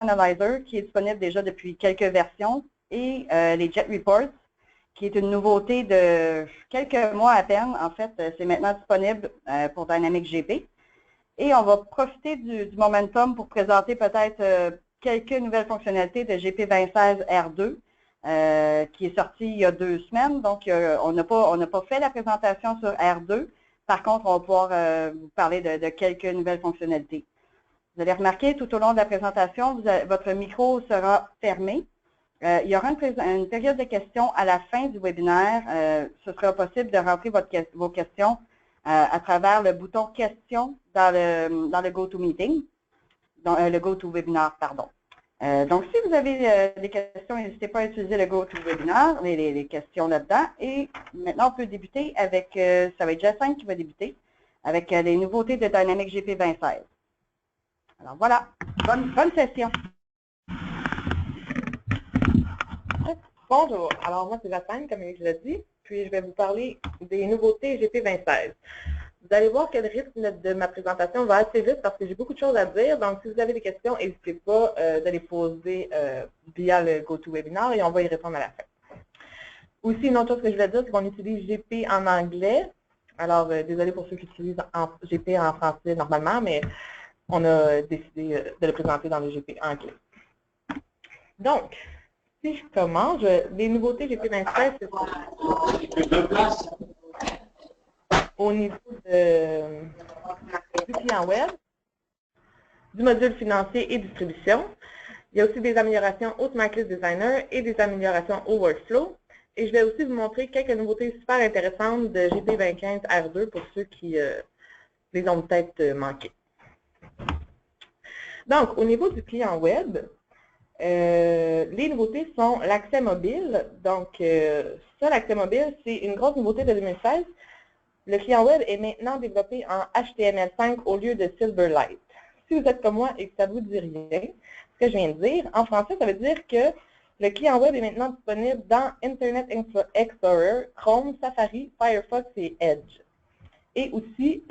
Analyzer, qui est disponible déjà depuis quelques versions, et les Jet Reports, qui est une nouveauté de quelques mois à peine. En fait, c'est maintenant disponible pour Dynamics GP. Et on va profiter du momentum pour présenter peut-être quelques nouvelles fonctionnalités de GP216 R2, qui est sorti il y a 2 semaines. Donc, on n'a pas fait la présentation sur R2. Par contre, on va pouvoir vous parler de quelques nouvelles fonctionnalités. Vous allez remarquer tout au long de la présentation, votre micro sera fermé. Il y aura une période de questions à la fin du webinaire. Ce sera possible de rentrer vos questions à travers le bouton questions dans le GoToMeeting, dans le GoToWebinar, pardon. Donc, si vous avez des questions, n'hésitez pas à utiliser le GoToWebinar, les questions là-dedans. Et maintenant, on peut débuter avec, ça va être Jacinthe qui va débuter, avec les nouveautés de Dynamics GP216. Alors voilà, bonne session. Bonjour, alors moi c'est Jacinthe, comme je l'ai dit, puis je vais vous parler des nouveautés GP216. Vous allez voir que le rythme de ma présentation va assez vite parce que j'ai beaucoup de choses à dire, donc si vous avez des questions, n'hésitez pas de les poser via le GoToWebinar et on va y répondre à la fin. Aussi, une autre chose que je voulais dire, c'est qu'on utilise GP en anglais. Alors, désolé pour ceux qui utilisent GP en français normalement, mais on a décidé de le présenter dans le GP anglais. Donc, si je commence, les nouveautés GP216, c'est au niveau du client web, du module financier et distribution. Il y a aussi des améliorations au Smartlist Designer et des améliorations au workflow. Et je vais aussi vous montrer quelques nouveautés super intéressantes de GP215 R2 pour ceux qui les ont peut-être manquées. Donc, au niveau du client web, les nouveautés sont l'accès mobile. Donc, ça, l'accès mobile, c'est une grosse nouveauté de 2016. Le client web est maintenant développé en HTML5 au lieu de Silverlight. Si vous êtes comme moi et que ça ne vous dit rien, ce que je viens de dire, en français, ça veut dire que le client web est maintenant disponible dans Internet Explorer, Chrome, Safari, Firefox et Edge. Et aussi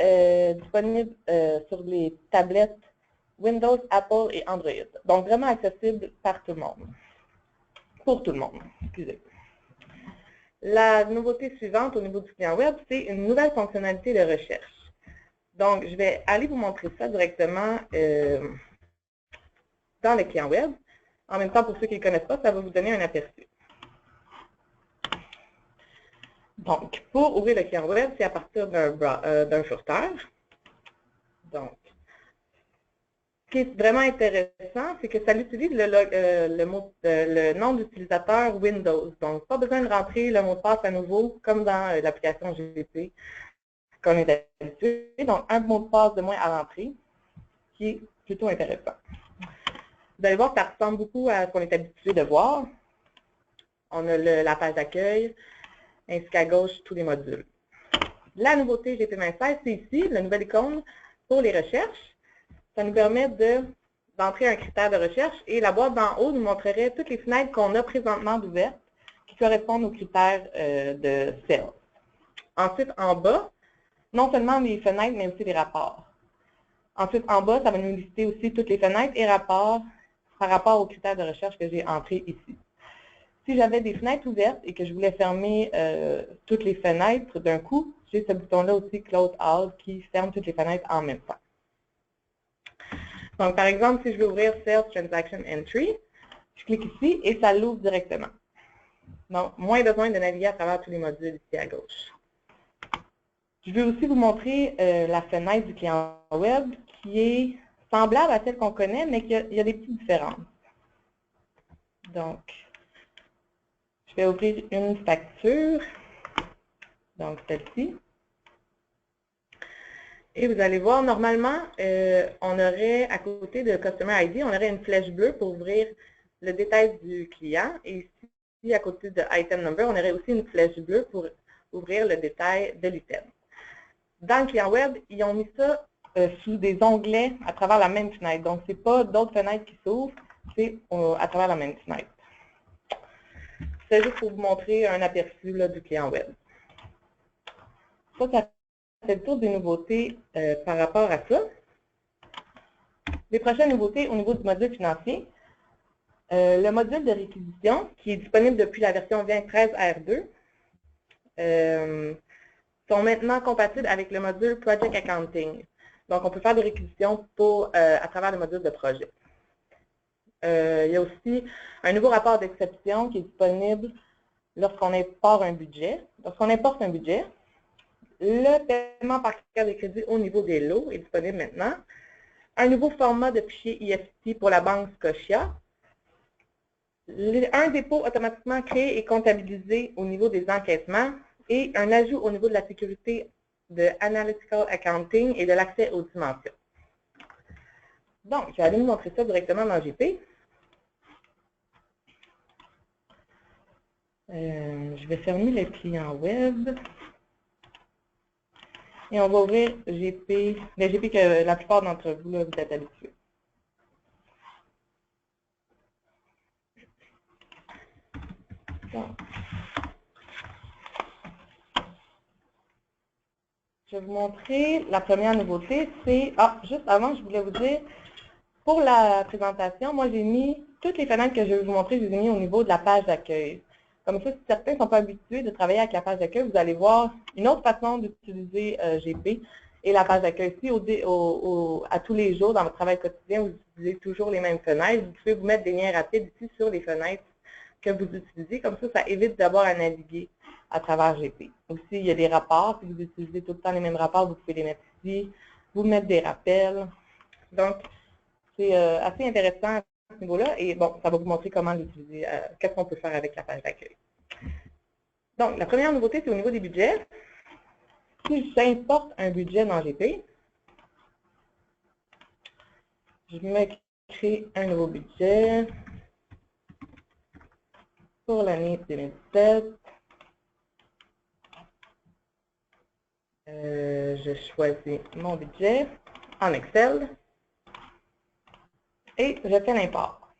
disponible sur les tablettes Windows, Apple et Android. Donc, vraiment accessible par tout le monde. Pour tout le monde, excusez. La nouveauté suivante au niveau du client web, c'est une nouvelle fonctionnalité de recherche. Donc, je vais aller vous montrer ça directement dans le client web. En même temps, pour ceux qui ne le connaissent pas, ça va vous donner un aperçu. Donc, pour ouvrir le client web, c'est à partir d'un furteur. Donc, ce qui est vraiment intéressant, c'est que ça utilise le nom d'utilisateur Windows. Donc, pas besoin de rentrer le mot de passe à nouveau, comme dans l'application GP qu'on est habitué. Donc, un mot de passe de moins à l'entrée, qui est plutôt intéressant. Vous allez voir que ça ressemble beaucoup à ce qu'on est habitué de voir. On a la page d'accueil, ainsi qu'à gauche, tous les modules. La nouveauté GP216, c'est ici, la nouvelle icône pour les recherches. Ça nous permet d'entrer un critère de recherche et la boîte d'en haut nous montrerait toutes les fenêtres qu'on a présentement ouvertes qui correspondent aux critères de Sales. Ensuite, en bas, non seulement les fenêtres, mais aussi les rapports. Ensuite, en bas, ça va nous lister aussi toutes les fenêtres et rapports par rapport aux critères de recherche que j'ai entrés ici. Si j'avais des fenêtres ouvertes et que je voulais fermer toutes les fenêtres d'un coup, j'ai ce bouton-là aussi, Close All, qui ferme toutes les fenêtres en même temps. Donc, par exemple, si je veux ouvrir Sales Transaction Entry, je clique ici et ça l'ouvre directement. Donc, moins besoin de naviguer à travers tous les modules ici à gauche. Je vais aussi vous montrer la fenêtre du client web qui est semblable à celle qu'on connaît, mais il y a des petites différences. Donc, je vais ouvrir une facture, donc celle-ci. Et vous allez voir, normalement, on aurait, à côté de Customer ID, on aurait une flèche bleue pour ouvrir le détail du client. Et ici, à côté de Item Number, on aurait aussi une flèche bleue pour ouvrir le détail de l'item. Dans le client web, ils ont mis ça sous des onglets à travers la même fenêtre. Donc, ce n'est pas d'autres fenêtres qui s'ouvrent, c'est à travers la même fenêtre. C'est juste pour vous montrer un aperçu là, du client web. Ça fait le tour des nouveautés par rapport à ça. Les prochaines nouveautés au niveau du module financier. Le module de réquisition, qui est disponible depuis la version 2013 R2, sont maintenant compatibles avec le module Project Accounting. Donc, on peut faire des réquisitions à travers le module de projet. Il y a aussi un nouveau rapport d'exception qui est disponible lorsqu'on importe un budget. Lorsqu'on importe un budget, le paiement par carte de crédit au niveau des lots est disponible maintenant. Un nouveau format de fichier IFT pour la banque Scotia. Un dépôt automatiquement créé et comptabilisé au niveau des encaissements et un ajout au niveau de la sécurité de Analytical Accounting et de l'accès aux dimensions. Donc, je vais aller vous montrer ça directement dans GP. Je vais fermer le client web. Et on va ouvrir GP, le GP que la plupart d'entre vous, là, vous êtes habitués. Bon. Je vais vous montrer la première nouveauté, c'est... Ah, juste avant, je voulais vous dire, pour la présentation, moi j'ai mis toutes les fenêtres que je vais vous montrer, je les ai mis au niveau de la page d'accueil. Comme ça, si certains ne sont pas habitués de travailler avec la page d'accueil, vous allez voir une autre façon d'utiliser GP et la page d'accueil. Si à tous les jours, dans votre travail quotidien, vous utilisez toujours les mêmes fenêtres, vous pouvez vous mettre des liens rapides ici sur les fenêtres que vous utilisez. Comme ça évite d'avoir à naviguer à travers GP. Aussi, il y a des rapports. Si vous utilisez tout le temps les mêmes rapports, vous pouvez les mettre ici, vous mettre des rappels. Donc, c'est assez intéressant à ce niveau-là. Et bon, ça va vous montrer comment l'utiliser, qu'est-ce qu'on peut faire avec la page d'accueil. Donc, la première nouveauté, c'est au niveau des budgets. Si j'importe un budget dans GP, je me crée un nouveau budget pour l'année 2017. Je choisis mon budget en Excel et je fais l'import.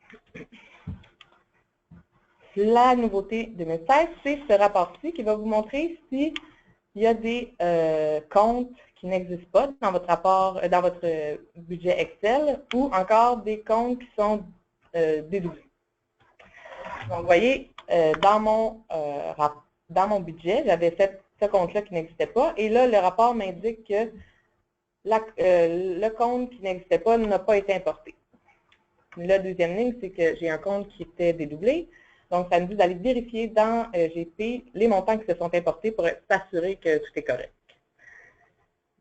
La nouveauté 2016, c'est ce rapport-ci qui va vous montrer s'il y a des comptes qui n'existent pas dans votre rapport, dans votre budget Excel ou encore des comptes qui sont dédoublés. Donc, vous voyez, dans mon budget, j'avais fait ce compte-là qui n'existait pas et là, le rapport m'indique que le compte qui n'existait pas n'a pas été importé. La deuxième ligne, c'est que j'ai un compte qui était dédoublé. Donc, ça me dit d'aller vérifier dans GP les montants qui se sont importés pour s'assurer que tout est correct.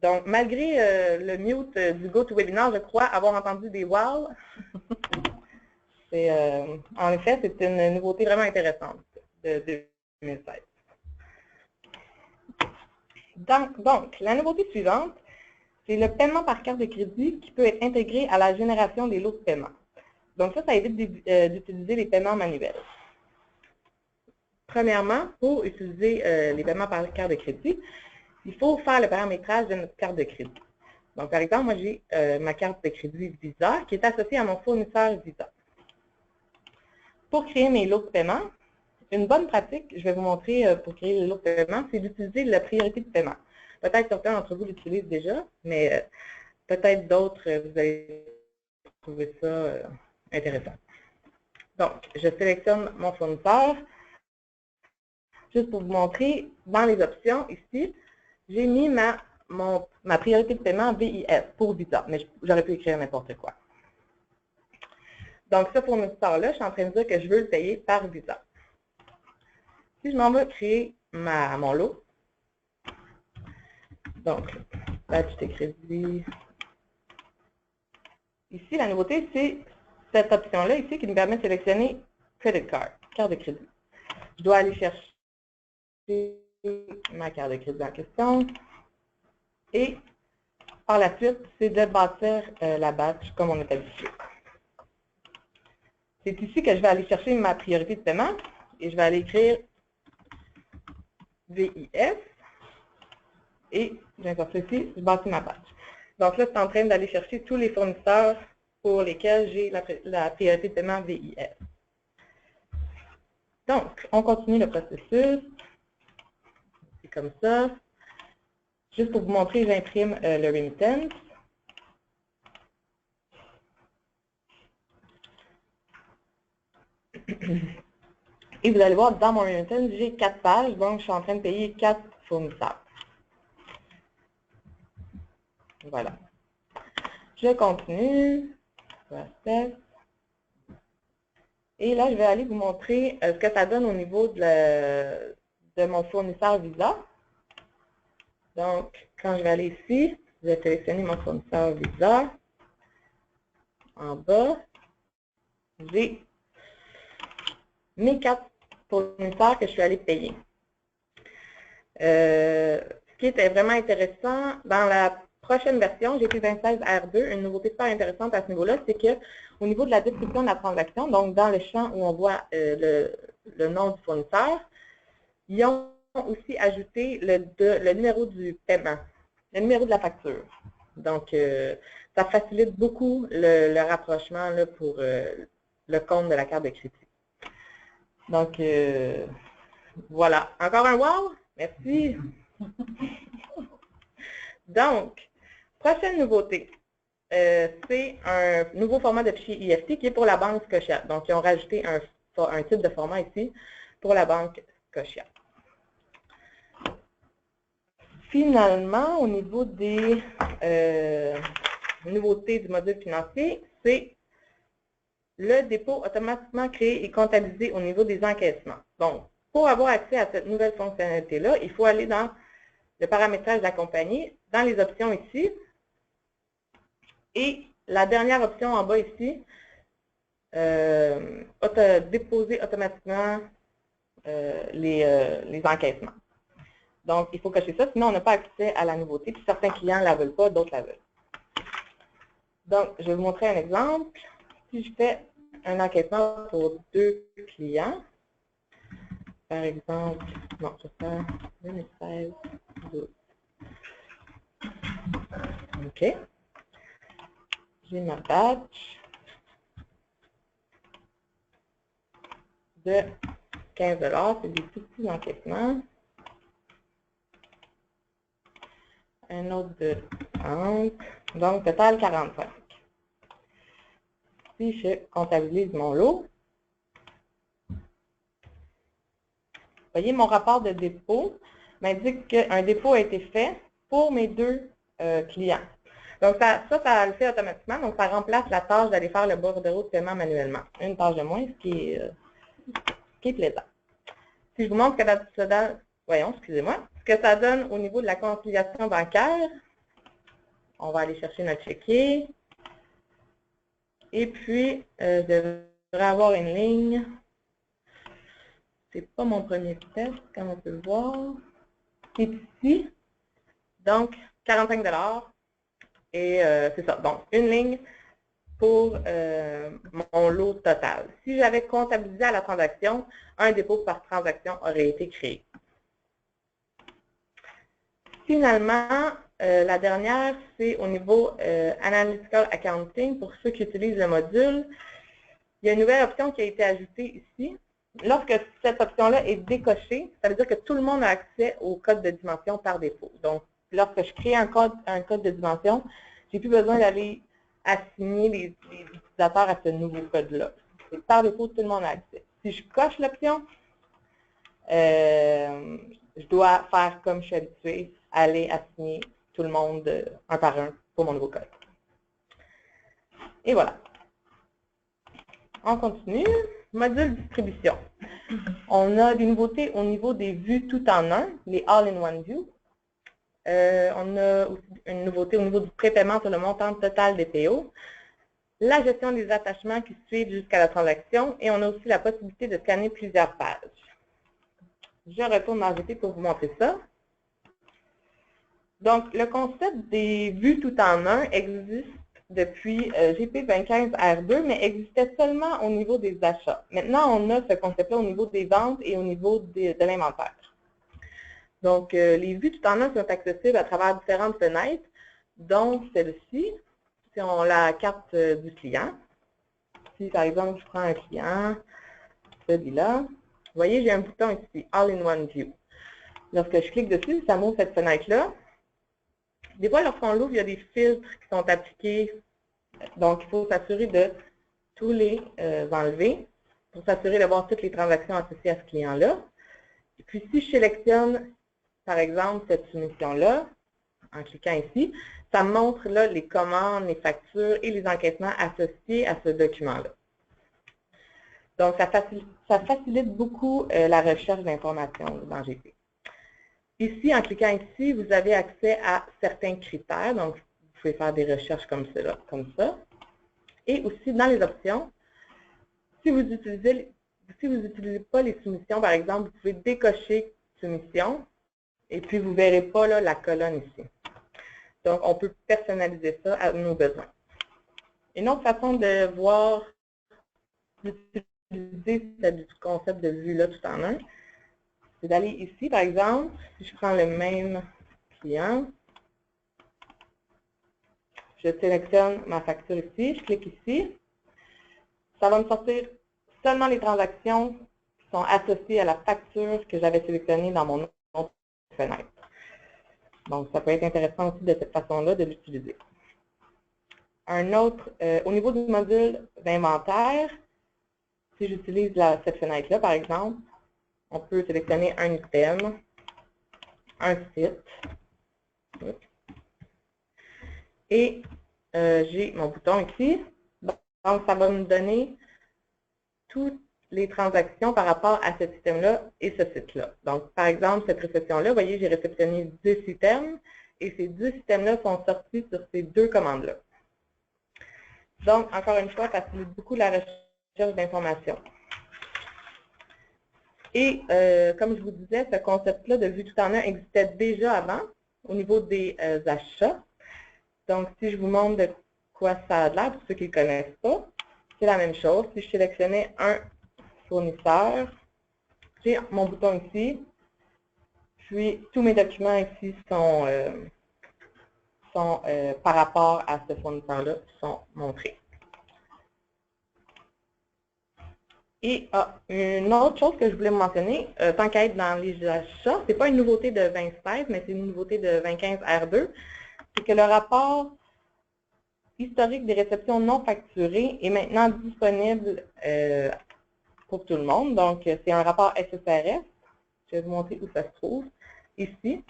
Donc, malgré le mute du GoToWebinar, je crois avoir entendu des « wow ». En effet, c'est une nouveauté vraiment intéressante de 2016. Donc, la nouveauté suivante, c'est le paiement par carte de crédit qui peut être intégré à la génération des lots de paiement. Donc, ça évite d'utiliser les paiements manuels. Premièrement, pour utiliser les paiements par carte de crédit, il faut faire le paramétrage de notre carte de crédit. Donc, par exemple, moi, j'ai ma carte de crédit Visa qui est associée à mon fournisseur Visa. Pour créer mes lots de paiement, une bonne pratique, je vais vous montrer pour créer les lots de paiement, c'est d'utiliser la priorité de paiement. Peut-être certains d'entre vous l'utilisent déjà, mais peut-être d'autres, vous allez trouver ça intéressant. Donc, je sélectionne mon fournisseur. Juste pour vous montrer, dans les options, ici, j'ai mis ma priorité de paiement VIS pour Visa, mais j'aurais pu écrire n'importe quoi. Donc, ce fournisseur-là, je suis en train de dire que je veux le payer par Visa. Si je m'en vais créer mon lot, donc, badge de crédit. Ici, la nouveauté, c'est cette option-là ici qui me permet de sélectionner Credit Card, carte de crédit. Je dois aller chercher ma carte de crédit en question. Et par la suite, c'est de bâtir la badge comme on est habitué. C'est ici que je vais aller chercher ma priorité de paiement et je vais aller écrire VIS et j'importe ici, je bâtis ma badge. Donc là, c'est en train d'aller chercher tous les fournisseurs pour lesquels j'ai la priorité de paiement VIS. Donc, on continue le processus. C'est comme ça. Juste pour vous montrer, j'imprime le remittance. Et vous allez voir, dans mon remittance, j'ai 4 pages, donc je suis en train de payer 4 fournisseurs. Voilà. Je continue. Process. Et là, je vais aller vous montrer ce que ça donne au niveau de mon fournisseur Visa. Donc, quand je vais aller ici, je vais sélectionner mon fournisseur Visa. En bas, j'ai mes 4 fournisseurs que je suis allée payer. Ce qui était vraiment intéressant, dans la prochaine version, GP26R2, une nouveauté super intéressante à ce niveau-là, c'est qu'au niveau de la description de la transaction, donc dans le champ où on voit le nom du fournisseur, ils ont aussi ajouté le numéro du paiement, le numéro de la facture. Donc, ça facilite beaucoup le rapprochement là, pour le compte de la carte de crédit. Donc, voilà. Encore un wow? Merci. Donc, prochaine nouveauté, c'est un nouveau format de fichier IFT qui est pour la banque Scotia. Donc, ils ont rajouté un type de format ici pour la banque Scotia. Finalement, au niveau des nouveautés du module financier, c'est le dépôt automatiquement créé et comptabilisé au niveau des encaissements. Donc, pour avoir accès à cette nouvelle fonctionnalité-là, il faut aller dans le paramétrage de la compagnie, dans les options ici, et la dernière option en bas ici, déposer automatiquement les encaissements. Donc, il faut cocher ça, sinon on n'a pas accès à la nouveauté, puis certains clients ne la veulent pas, d'autres la veulent. Donc, je vais vous montrer un exemple. Si je fais un encaissement pour 2 clients, par exemple, non, je vais faire 2016, 12. OK. J'ai ma batch de 15 $, c'est des tout petits encaissements. Un autre de 30, donc total 45. Si je comptabilise mon lot, vous voyez, mon rapport de dépôt m'indique qu'un dépôt a été fait pour mes 2 clients. Donc, ça le fait automatiquement. Donc, ça remplace la tâche d'aller faire le bordereau de paiement manuellement. Une tâche de moins, ce qui est plaisant. Si je vous montre ce que ça donne, ce que ça donne au niveau de la conciliation bancaire, on va aller chercher notre chéquier. Et puis, je devrais avoir une ligne. C'est pas mon premier test, comme on peut le voir. C'est ici. Donc, 45 $. Et c'est ça. Donc, une ligne pour mon lot total. Si j'avais comptabilisé à la transaction, un dépôt par transaction aurait été créé. Finalement, la dernière, c'est au niveau Analytical Accounting. Pour ceux qui utilisent le module, il y a une nouvelle option qui a été ajoutée ici. Lorsque cette option-là est décochée, ça veut dire que tout le monde a accès au code de dimension par défaut. Donc, lorsque je crée un code de dimension, je n'ai plus besoin d'aller assigner les utilisateurs à ce nouveau code-là. Par défaut, tout le monde a accès. Si je coche l'option, je dois faire comme je suis habituée, aller assigner tout le monde un par un pour mon nouveau code. Et voilà. On continue. Module distribution. On a des nouveautés au niveau des vues tout en un, les All-in-One View. On a aussi une nouveauté au niveau du prépaiement sur le montant total des PO. La gestion des attachements qui suivent jusqu'à la transaction. Et on a aussi la possibilité de scanner plusieurs pages. Je retourne dans GP pour vous montrer ça. Donc, le concept des vues tout en un existe depuis GP25R2, mais existait seulement au niveau des achats. Maintenant, on a ce concept-là au niveau des ventes et au niveau de l'inventaire. Donc, les vues tout en un sont accessibles à travers différentes fenêtres, dont celle-ci, si on a la carte du client. Si, par exemple, je prends un client, celui-là, vous voyez, j'ai un bouton ici, All-in-One View. Lorsque je clique dessus, ça m'ouvre cette fenêtre-là. Des fois, lorsqu'on l'ouvre, il y a des filtres qui sont appliqués. Donc, il faut s'assurer de tous les enlever pour s'assurer d'avoir toutes les transactions associées à ce client-là. Et puis, si je sélectionne, par exemple, cette soumission-là, en cliquant ici, ça me montre là les commandes, les factures et les encaissements associés à ce document-là. Donc, ça facilite beaucoup la recherche d'informations dans GP. Ici, en cliquant ici, vous avez accès à certains critères. Donc, vous pouvez faire des recherches comme ça. Et aussi, dans les options, si vous n'utilisez pas les soumissions, par exemple, vous pouvez décocher soumission et puis vous ne verrez pas là, la colonne ici. Donc, on peut personnaliser ça à nos besoins. Une autre façon de voir, d'utiliser ce concept de vue-là tout en un, c'est d'aller ici, par exemple, si je prends le même client, je sélectionne ma facture ici, je clique ici, ça va me sortir seulement les transactions qui sont associées à la facture que j'avais sélectionnée dans mon autre fenêtre. Donc, ça peut être intéressant aussi de cette façon-là de l'utiliser. Un autre, au niveau du module d'inventaire, si j'utilise cette fenêtre-là, par exemple, on peut sélectionner un item, un site, et j'ai mon bouton ici. Donc, ça va me donner toutes les transactions par rapport à cet item-là et ce site-là. Donc, par exemple, cette réception-là, vous voyez, j'ai réceptionné 10 items, et ces 10 items-là sont sortis sur ces 2 commandes-là. Donc, encore une fois, ça facilite beaucoup la recherche d'informations. Et comme je vous disais, ce concept-là de vue tout en un existait déjà avant au niveau des achats. Donc, si je vous montre de quoi ça a l'air, pour ceux qui ne le connaissent pas, c'est la même chose. Si je sélectionnais un fournisseur, j'ai mon bouton ici, puis tous mes documents ici sont par rapport à ce fournisseur-là, sont montrés. Et une autre chose que je voulais mentionner, tant qu'à être dans les achats, ce n'est pas une nouveauté de 2016, mais c'est une nouveauté de 2015 R2, c'est que le rapport historique des réceptions non facturées est maintenant disponible pour tout le monde. Donc, c'est un rapport SSRS. Je vais vous montrer où ça se trouve. Ici.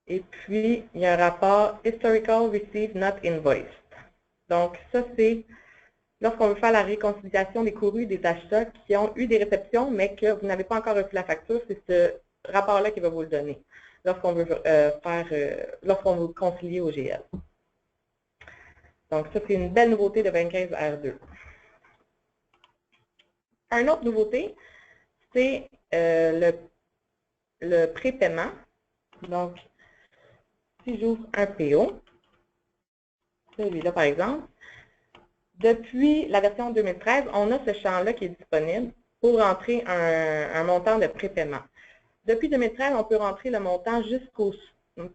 Et puis, il y a un rapport Historical Received Not Invoiced. Donc, ça, c'est lorsqu'on veut faire la réconciliation des courus des achats qui ont eu des réceptions, mais que vous n'avez pas encore reçu la facture, c'est ce rapport-là qui va vous le donner lorsqu'on veut lorsqu'on veut concilier au GL. Donc, ça, c'est une belle nouveauté de 2015 R2. Une autre nouveauté, c'est le prépaiement. Donc, si j'ouvre un PO, celui-là par exemple, depuis la version 2013, on a ce champ-là qui est disponible pour rentrer un montant de prépaiement. Depuis 2013, on peut rentrer le montant jusqu'au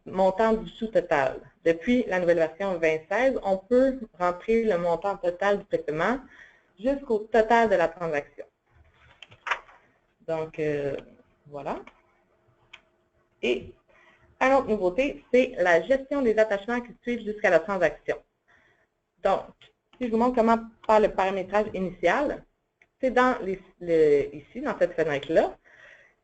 montant du sous-total. Depuis la nouvelle version 2016, on peut rentrer le montant total du prépaiement jusqu'au total de la transaction. Donc, voilà. Et une autre nouveauté, c'est la gestion des attachements qui suivent jusqu'à la transaction. Donc, si je vous montre comment faire le paramétrage initial, c'est ici, dans cette fenêtre-là.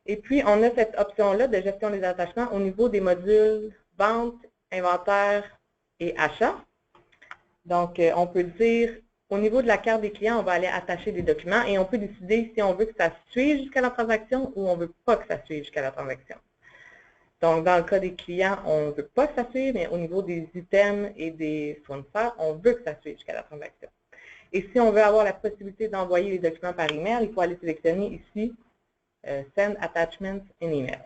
Et puis, on a cette option-là de gestion des attachements au niveau des modules vente, inventaire et achat. Donc, on peut dire, au niveau de la carte des clients, on va aller attacher des documents et on peut décider si on veut que ça suive jusqu'à la transaction ou on ne veut pas que ça suive jusqu'à la transaction. Donc, dans le cas des clients, on ne veut pas que ça suive, mais au niveau des items et des fournisseurs, on veut que ça suive jusqu'à la transaction. Et si on veut avoir la possibilité d'envoyer les documents par email, il faut aller sélectionner ici Send Attachments in Email.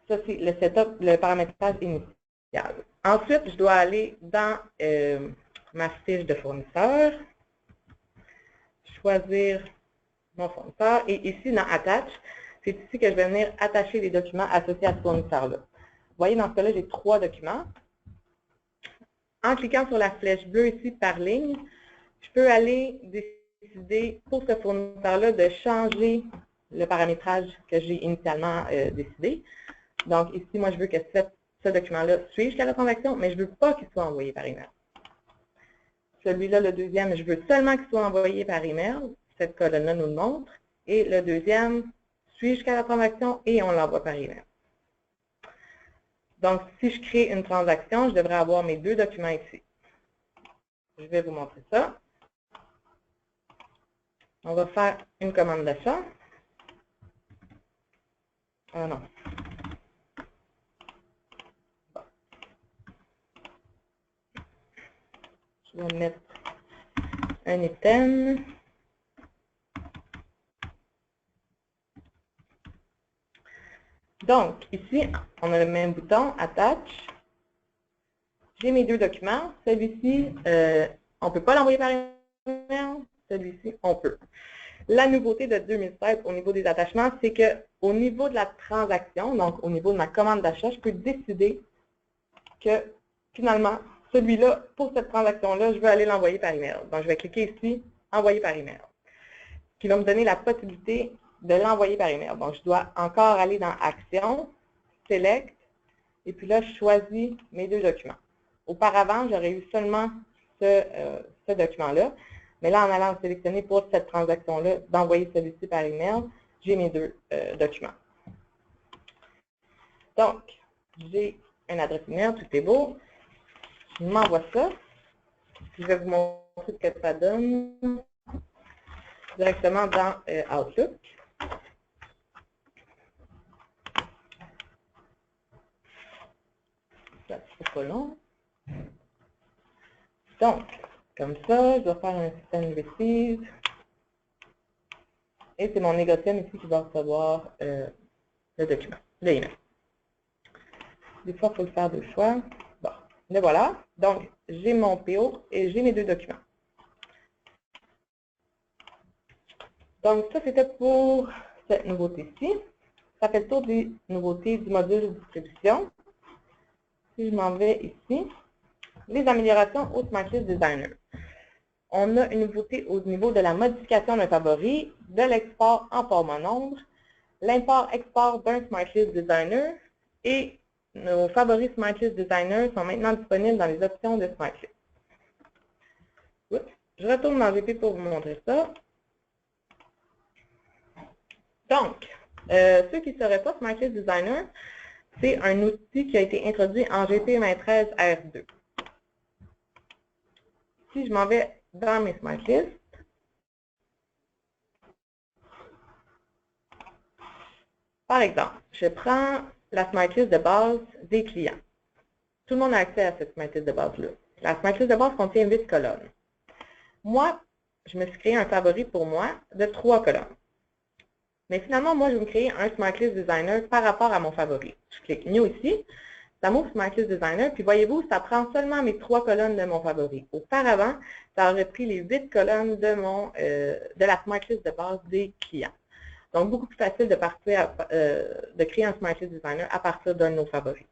Ça, c'est le setup, le paramétrage initial. Ensuite, je dois aller dans ma fiche de fournisseur, choisir mon fournisseur, et ici, dans Attach, c'est ici que je vais venir attacher les documents associés à ce fournisseur-là. Vous voyez, dans ce cas-là, j'ai 3 documents. En cliquant sur la flèche bleue ici par ligne, je peux aller décider pour ce fournisseur-là de changer le paramétrage que j'ai initialement décidé. Donc ici, moi, je veux que ce document-là suive jusqu'à la transaction, mais je ne veux pas qu'il soit envoyé par email. celui-là, le deuxième, je veux seulement qu'il soit envoyé par email. Cette colonne-là nous le montre. Et le deuxième suit jusqu'à la transaction et on l'envoie par email. Donc, si je crée une transaction, je devrais avoir mes deux documents ici. Je vais vous montrer ça. On va faire une commande d'achat. Ah non. Bon. Je vais mettre un item. Donc, ici, on a le même bouton, Attach. J'ai mes deux documents. Celui-ci, on ne peut pas l'envoyer par email. Celui-ci, on peut. La nouveauté de 2016 au niveau des attachements, c'est qu'au niveau de la transaction, donc au niveau de ma commande d'achat, je peux décider que finalement, celui-là, pour cette transaction-là, je veux aller l'envoyer par email. Donc, je vais cliquer ici, Envoyer par email, qui va me donner la possibilité de l'envoyer par email. Donc, je dois encore aller dans Action, Select, et puis là, je choisis mes deux documents. Auparavant, j'aurais eu seulement ce document-là, mais là, en allant sélectionner pour cette transaction-là, d'envoyer celui-ci par email, j'ai mes deux documents. Donc, j'ai une adresse email, tout est beau. Je m'envoie ça. Je vais vous montrer ce que ça donne directement dans Outlook. Ça, c'est pas long. Donc, comme ça, je vais faire un système receive. Et c'est mon négociant ici qui va recevoir le document, le email. Des fois, il faut le faire deux fois. Bon, le voilà. Donc, j'ai mon PO et j'ai mes deux documents. Donc, ça, c'était pour cette nouveauté-ci. Ça fait le tour des nouveautés du module de distribution. Si je m'en vais ici, les améliorations au SmartList Designer. On a une nouveauté au niveau de la modification d'un favori, de l'export en format nombre, l'import-export d'un SmartList Designer et nos favoris SmartList Designer sont maintenant disponibles dans les options de SmartList. Je retourne dans GP pour vous montrer ça. Donc, ceux qui ne sauraient pas, SmartList Designer, c'est un outil qui a été introduit en GP2013 R2. Si je m'en vais dans mes SmartList, par exemple, je prends la SmartList de base des clients. Tout le monde a accès à cette SmartList de base-là. La SmartList de base contient 8 colonnes. Moi, je me suis créé un favori pour moi de 3 colonnes. Mais finalement, moi, je vais me créer un SmartList Designer par rapport à mon favori. Je clique New ici, ça m'ouvre SmartList Designer, puis voyez-vous, ça prend seulement mes 3 colonnes de mon favori. Auparavant, ça aurait pris les 8 colonnes de la SmartList de base des clients. Donc, beaucoup plus facile de créer un SmartList Designer à partir d'un de nos favoris.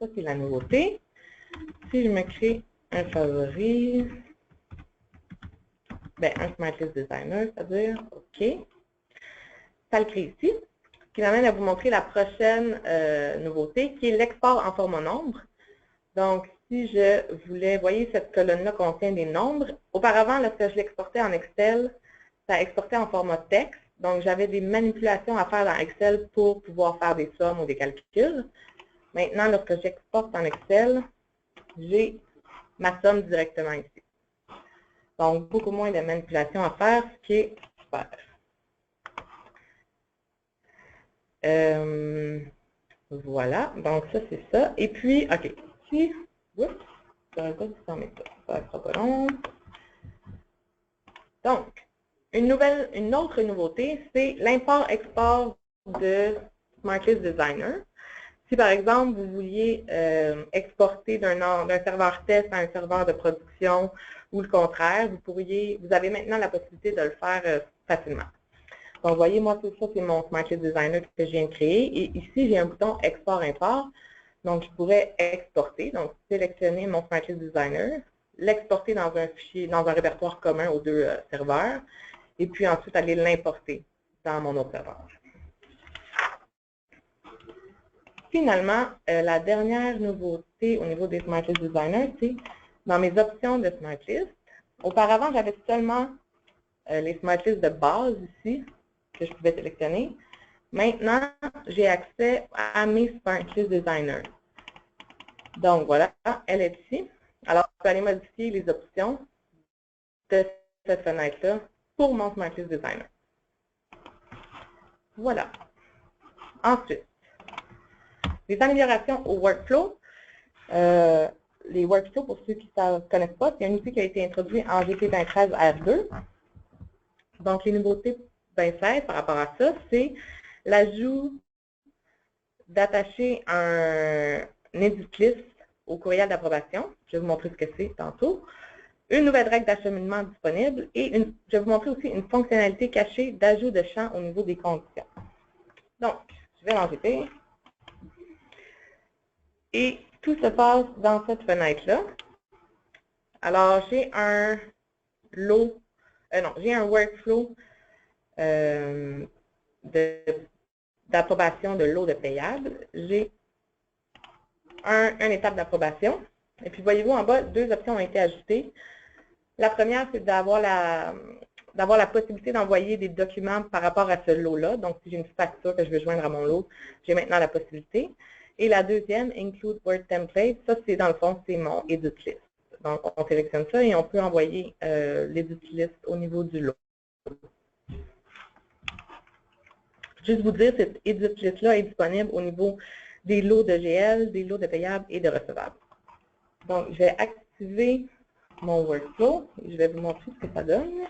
Ça, c'est la nouveauté. Si je me crée un favori, un SmartList Designer, c'est-à-dire, OK. Ça le crée ici, ce qui m'amène à vous montrer la prochaine nouveauté, qui est l'export en format nombre. Donc, si je voulais, voyez, cette colonne-là contient des nombres. Auparavant, lorsque je l'exportais en Excel, ça exportait en format texte. Donc, j'avais des manipulations à faire dans Excel pour pouvoir faire des sommes ou des calculs. Maintenant, lorsque j'exporte en Excel, j'ai ma somme directement ici. Donc, beaucoup moins de manipulations à faire, ce qui est super. Voilà, donc ça, c'est ça. Et puis, OK, ici, oups, j'aurais pas dû fermer ça, ça sera pas long. Donc, une autre nouveauté, c'est l'import-export de SmartList Designer. Si, par exemple, vous vouliez exporter d'un serveur test à un serveur de production ou le contraire, vous avez maintenant la possibilité de le faire facilement. Donc, vous voyez, moi, ça, c'est mon SmartList Designer que je viens de créer. Et ici, j'ai un bouton Export-Import. Donc, je pourrais exporter. Donc, sélectionner mon SmartList Designer, l'exporter dans un fichier, dans un répertoire commun aux deux serveurs, et puis ensuite aller l'importer dans mon autre serveur. Finalement, la dernière nouveauté au niveau des SmartList Designer, c'est dans mes options de SmartList. Auparavant, j'avais seulement les SmartList de base ici, que je pouvais sélectionner. Maintenant, j'ai accès à mes SmartList Designer. Donc voilà, elle est ici. Alors, je peux aller modifier les options de cette fenêtre-là pour mon SmartList Designer. Voilà. Ensuite, les améliorations au workflow. Les workflows, pour ceux qui ne connaissent pas, c'est un outil qui a été introduit en GP2013 R2. Donc, les nouveautés 2016 par rapport à ça, c'est l'ajout d'attacher un edit list au courriel d'approbation. Je vais vous montrer ce que c'est tantôt. Une nouvelle règle d'acheminement disponible et je vais vous montrer aussi une fonctionnalité cachée d'ajout de champ au niveau des conditions. Donc, je vais dans GP. Et tout se passe dans cette fenêtre-là. Alors, j'ai un lot, j'ai un workflow d'approbation de lot de payables. J'ai une étape d'approbation. Et puis, voyez-vous, en bas, deux options ont été ajoutées. La première, c'est d'avoir la possibilité d'envoyer des documents par rapport à ce lot-là. Donc, si j'ai une facture que je veux joindre à mon lot, j'ai maintenant la possibilité. Et la deuxième, Include Word Template, ça, c'est dans le fond, c'est mon Edit List. Donc, on sélectionne ça et on peut envoyer l'Edit List au niveau du lot. Juste vous dire, cette Edit List-là est disponible au niveau des lots de GL, des lots de payables et de recevables. Donc, je vais activer mon workflow et je vais vous montrer ce que ça donne.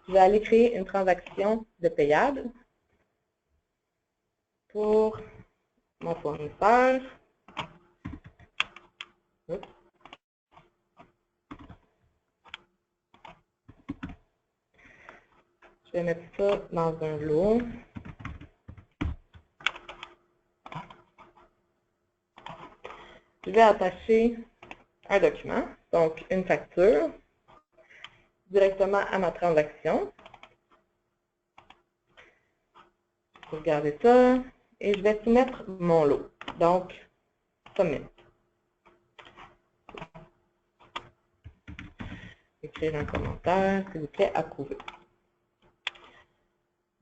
Je vais aller créer une transaction de payable pour mon fournisseur. Oups. Je vais mettre ça dans un lot. Je vais attacher un document, donc une facture, directement à ma transaction. Je vais regarder ça et je vais soumettre mon lot. Donc, Submit. Écrire un commentaire, s'il vous plaît, approuver.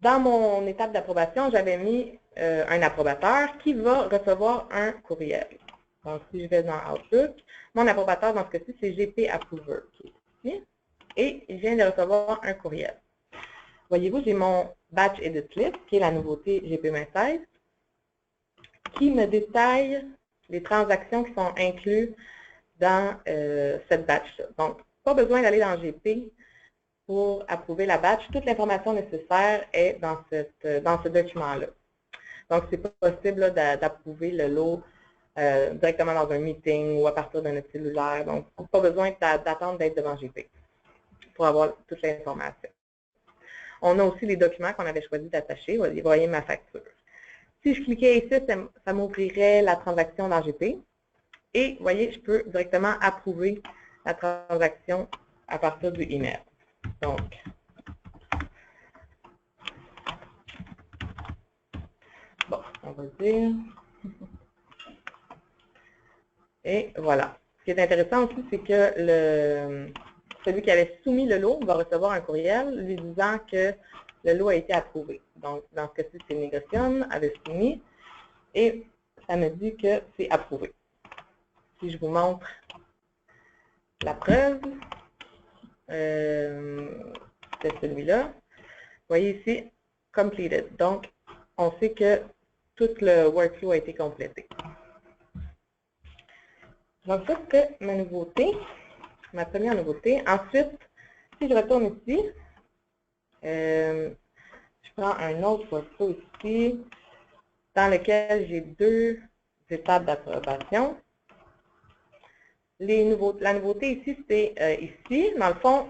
Dans mon étape d'approbation, j'avais mis un approbateur qui va recevoir un courriel. Donc, si je vais dans Outlook, mon approbateur, dans ce cas-ci, c'est GP Approver, qui est ici. Et il vient de recevoir un courriel. Voyez-vous, j'ai mon Batch Edit List, qui est la nouveauté GP2016, qui me détaille les transactions qui sont incluses dans cette batch-là. Donc, pas besoin d'aller dans GP pour approuver la batch. Toute l'information nécessaire est dans ce document-là. Donc, c'est pas possible d'approuver le lot directement dans un meeting ou à partir de notre cellulaire. Donc, pas besoin d'attendre d'être devant GP pour avoir toute l'information. On a aussi les documents qu'on avait choisi d'attacher. Vous voyez ma facture. Si je cliquais ici, ça m'ouvrirait la transaction dans GP. Et vous voyez, je peux directement approuver la transaction à partir du email. Donc, bon, on va dire. Et voilà. Ce qui est intéressant aussi, c'est que celui qui avait soumis le lot va recevoir un courriel lui disant que le lot a été approuvé. Donc, dans ce cas-ci, c'est Negocium avait soumis et ça me dit que c'est approuvé. Si je vous montre la preuve, c'est celui-là. Vous voyez ici, completed. Donc, on sait que tout le workflow a été complété. Donc, ça, c'est ma nouveauté, ma première nouveauté. Ensuite, si je retourne ici, je prends un autre workflow ici, dans lequel j'ai deux étapes d'approbation. La nouveauté ici, c'est ici. Dans le fond,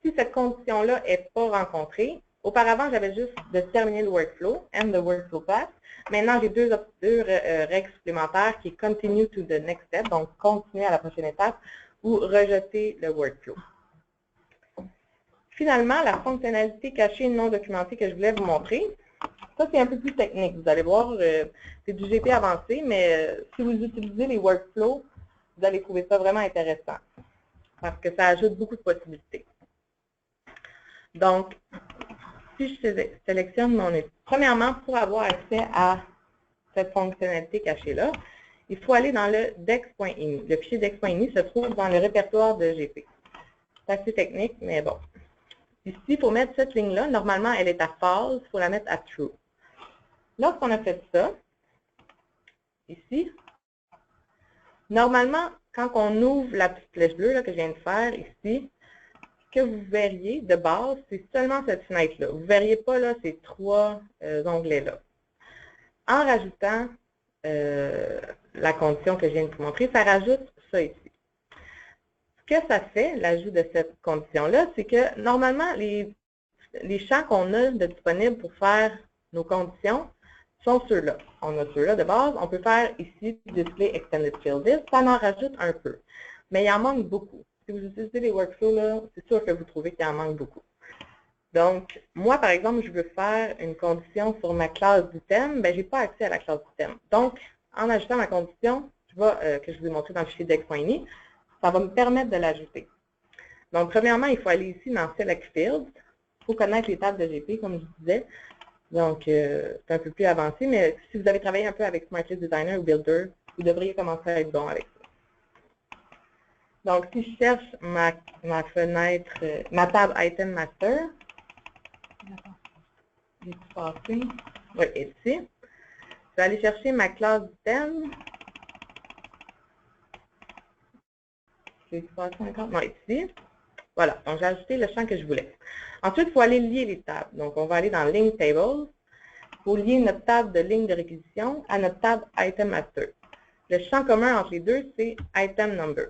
si cette condition-là n'est pas rencontrée, auparavant, j'avais juste de terminer le workflow, end the workflow path. Maintenant, j'ai deux règles supplémentaires qui est continue to the next step, donc continuer à la prochaine étape, ou rejeter le workflow. Finalement, la fonctionnalité cachée non documentée que je voulais vous montrer, ça c'est un peu plus technique. Vous allez voir, c'est du GP avancé, mais si vous utilisez les workflows vous allez trouver ça vraiment intéressant parce que ça ajoute beaucoup de possibilités. Donc, si je sélectionne mon outil, premièrement, pour avoir accès à cette fonctionnalité cachée-là, il faut aller dans le dex.ini. Le fichier dex.ini se trouve dans le répertoire de GP. C'est assez technique, mais bon. Ici, pour mettre cette ligne-là, normalement, elle est à false, il faut la mettre à true. Lorsqu'on a fait ça, ici, normalement, quand on ouvre la petite flèche bleue là, que je viens de faire ici, ce que vous verriez de base, c'est seulement cette fenêtre-là. Vous ne verriez pas là, ces trois onglets-là. En rajoutant la condition que je viens de vous montrer, ça rajoute ça ici. Ce que ça fait, l'ajout de cette condition-là, c'est que normalement, les champs qu'on a de disponibles pour faire nos conditions sont ceux-là. On a ceux-là de base. On peut faire ici Display Extended Field List. Ça en rajoute un peu. Mais il en manque beaucoup. Si vous utilisez les workflows, là, c'est sûr que vous trouvez qu'il en manque beaucoup. Donc, moi, par exemple, je veux faire une condition sur ma classe d'item, ben, je n'ai pas accès à la classe d'item. Donc, en ajoutant ma condition, que je vous ai montré dans le fichier dex.ini, ça va me permettre de l'ajouter. Donc, premièrement, il faut aller ici dans Select Fields. Il faut connaître les tables de GP, comme je disais. Donc, c'est un peu plus avancé, mais si vous avez travaillé un peu avec SmartList Designer ou Builder, vous devriez commencer à être bon avec ça. Donc, si je cherche ma fenêtre, ma table Item Master, oui, ici, je vais aller chercher ma classe d'item. Non, ici. Voilà, donc j'ai ajouté le champ que je voulais. Ensuite, il faut aller lier les tables. Donc, on va aller dans Link Tables. Il faut lier notre table de ligne de réquisition à notre table Item Master. Le champ commun entre les deux, c'est Item Number.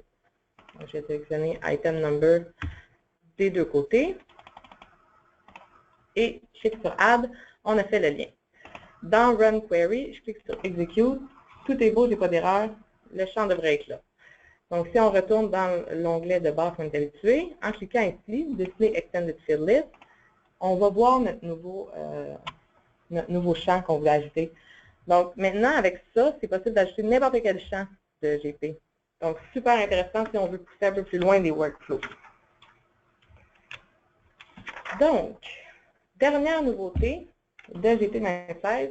Donc, je vais sélectionner Item Number des deux côtés. Et je clique sur Add, on a fait le lien. Dans Run Query, je clique sur Execute. Tout est beau, j'ai pas d'erreur. Le champ devrait être là. Donc, si on retourne dans l'onglet de base qu'on est habitué, en cliquant ici, Display Extended Field List, on va voir notre nouveau champ qu'on voulait ajouter. Donc, maintenant, avec ça, c'est possible d'ajouter n'importe quel champ de GP. Donc, super intéressant si on veut pousser un peu plus loin des workflows. Donc, dernière nouveauté de GP 2016,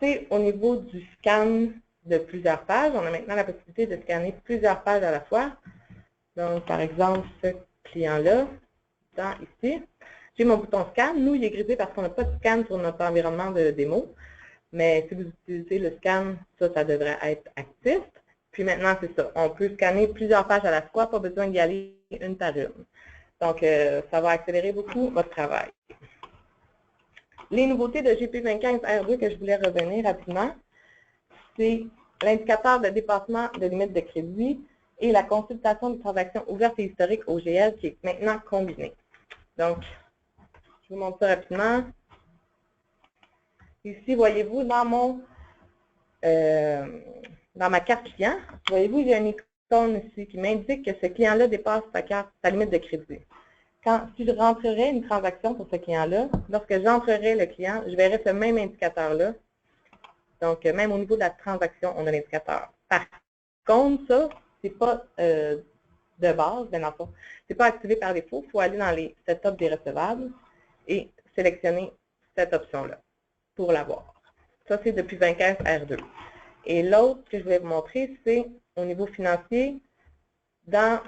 c'est au niveau du scan de plusieurs pages. On a maintenant la possibilité de scanner plusieurs pages à la fois. Donc, par exemple, ce client-là, ici, j'ai mon bouton scan. Nous, il est grisé parce qu'on n'a pas de scan sur notre environnement de démo. Mais si vous utilisez le scan, ça devrait être actif. Puis maintenant, c'est ça. On peut scanner plusieurs pages à la fois, pas besoin d'y aller une par une. Donc, ça va accélérer beaucoup votre travail. Les nouveautés de GP25 R2 que je voulais revenir rapidement, c'est l'indicateur de dépassement de limite de crédit et la consultation des transactions ouvertes et historiques OGL qui est maintenant combinée. Donc, je vous montre ça rapidement. Ici, voyez-vous, dans ma carte client, voyez-vous, j'ai une icône ici qui m'indique que ce client-là dépasse sa limite de crédit. Si je rentrerais une transaction pour ce client-là, lorsque j'entrerai le client, je verrai ce même indicateur-là. Donc, même au niveau de la transaction, on a l'indicateur. Par contre, ça, c'est pas de base, bien entendu. C'est pas activé par défaut. Il faut aller dans les setups des recevables et sélectionner cette option-là pour l'avoir. Ça, c'est depuis 25 R2. Et l'autre que je vais vous montrer, c'est au niveau financier, dans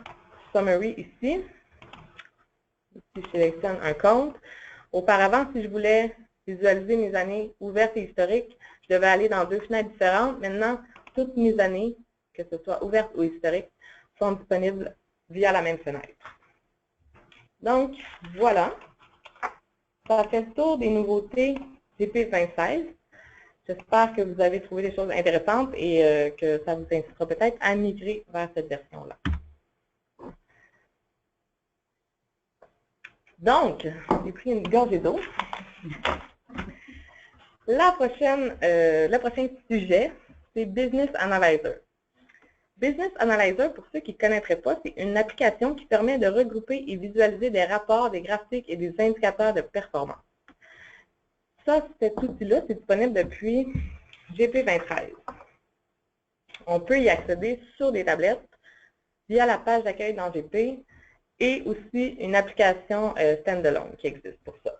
Summary ici. Si je sélectionne un compte, auparavant, si je voulais visualiser mes années ouvertes et historiques, je devais aller dans deux fenêtres différentes. Maintenant, toutes mes années, que ce soit ouvertes ou historiques, sont disponibles via la même fenêtre. Donc, voilà. Ça fait le tour des nouveautés GP 2016. J'espère que vous avez trouvé des choses intéressantes et que ça vous incitera peut-être à migrer vers cette version-là. Donc, j'ai pris une gorgée d'eau. Le prochain sujet, c'est Business Analyzer. Business Analyzer, pour ceux qui ne connaîtraient pas, c'est une application qui permet de regrouper et visualiser des rapports, des graphiques et des indicateurs de performance. Ça, cet outil-là, c'est disponible depuis GP 2013. On peut y accéder sur des tablettes via la page d'accueil dans GP et aussi une application standalone qui existe pour ça.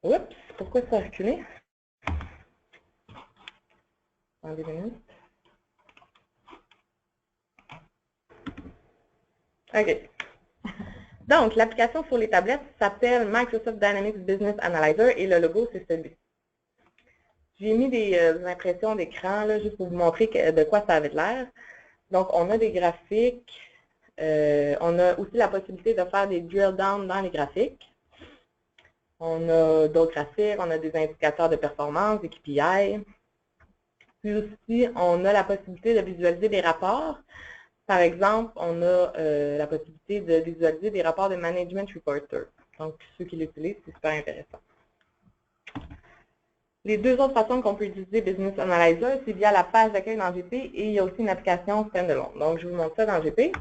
Oups, pourquoi ça a reculé? Attendez une minute. OK. Donc, l'application sur les tablettes s'appelle Microsoft Dynamics Business Analyzer et le logo, c'est celui-ci. J'ai mis des impressions d'écran juste pour vous montrer de quoi ça avait l'air. Donc, on a des graphiques. On a aussi la possibilité de faire des drill down dans les graphiques. On a d'autres graphiques, on a des indicateurs de performance, des KPI. Puis aussi, on a la possibilité de visualiser des rapports. Par exemple, on a la possibilité de visualiser des rapports de Management Reporter. Donc, ceux qui l'utilisent, c'est super intéressant. Les deux autres façons qu'on peut utiliser Business Analyzer, c'est via la page d'accueil dans GP et il y a aussi une application standalone. Donc, je vous montre ça dans GP.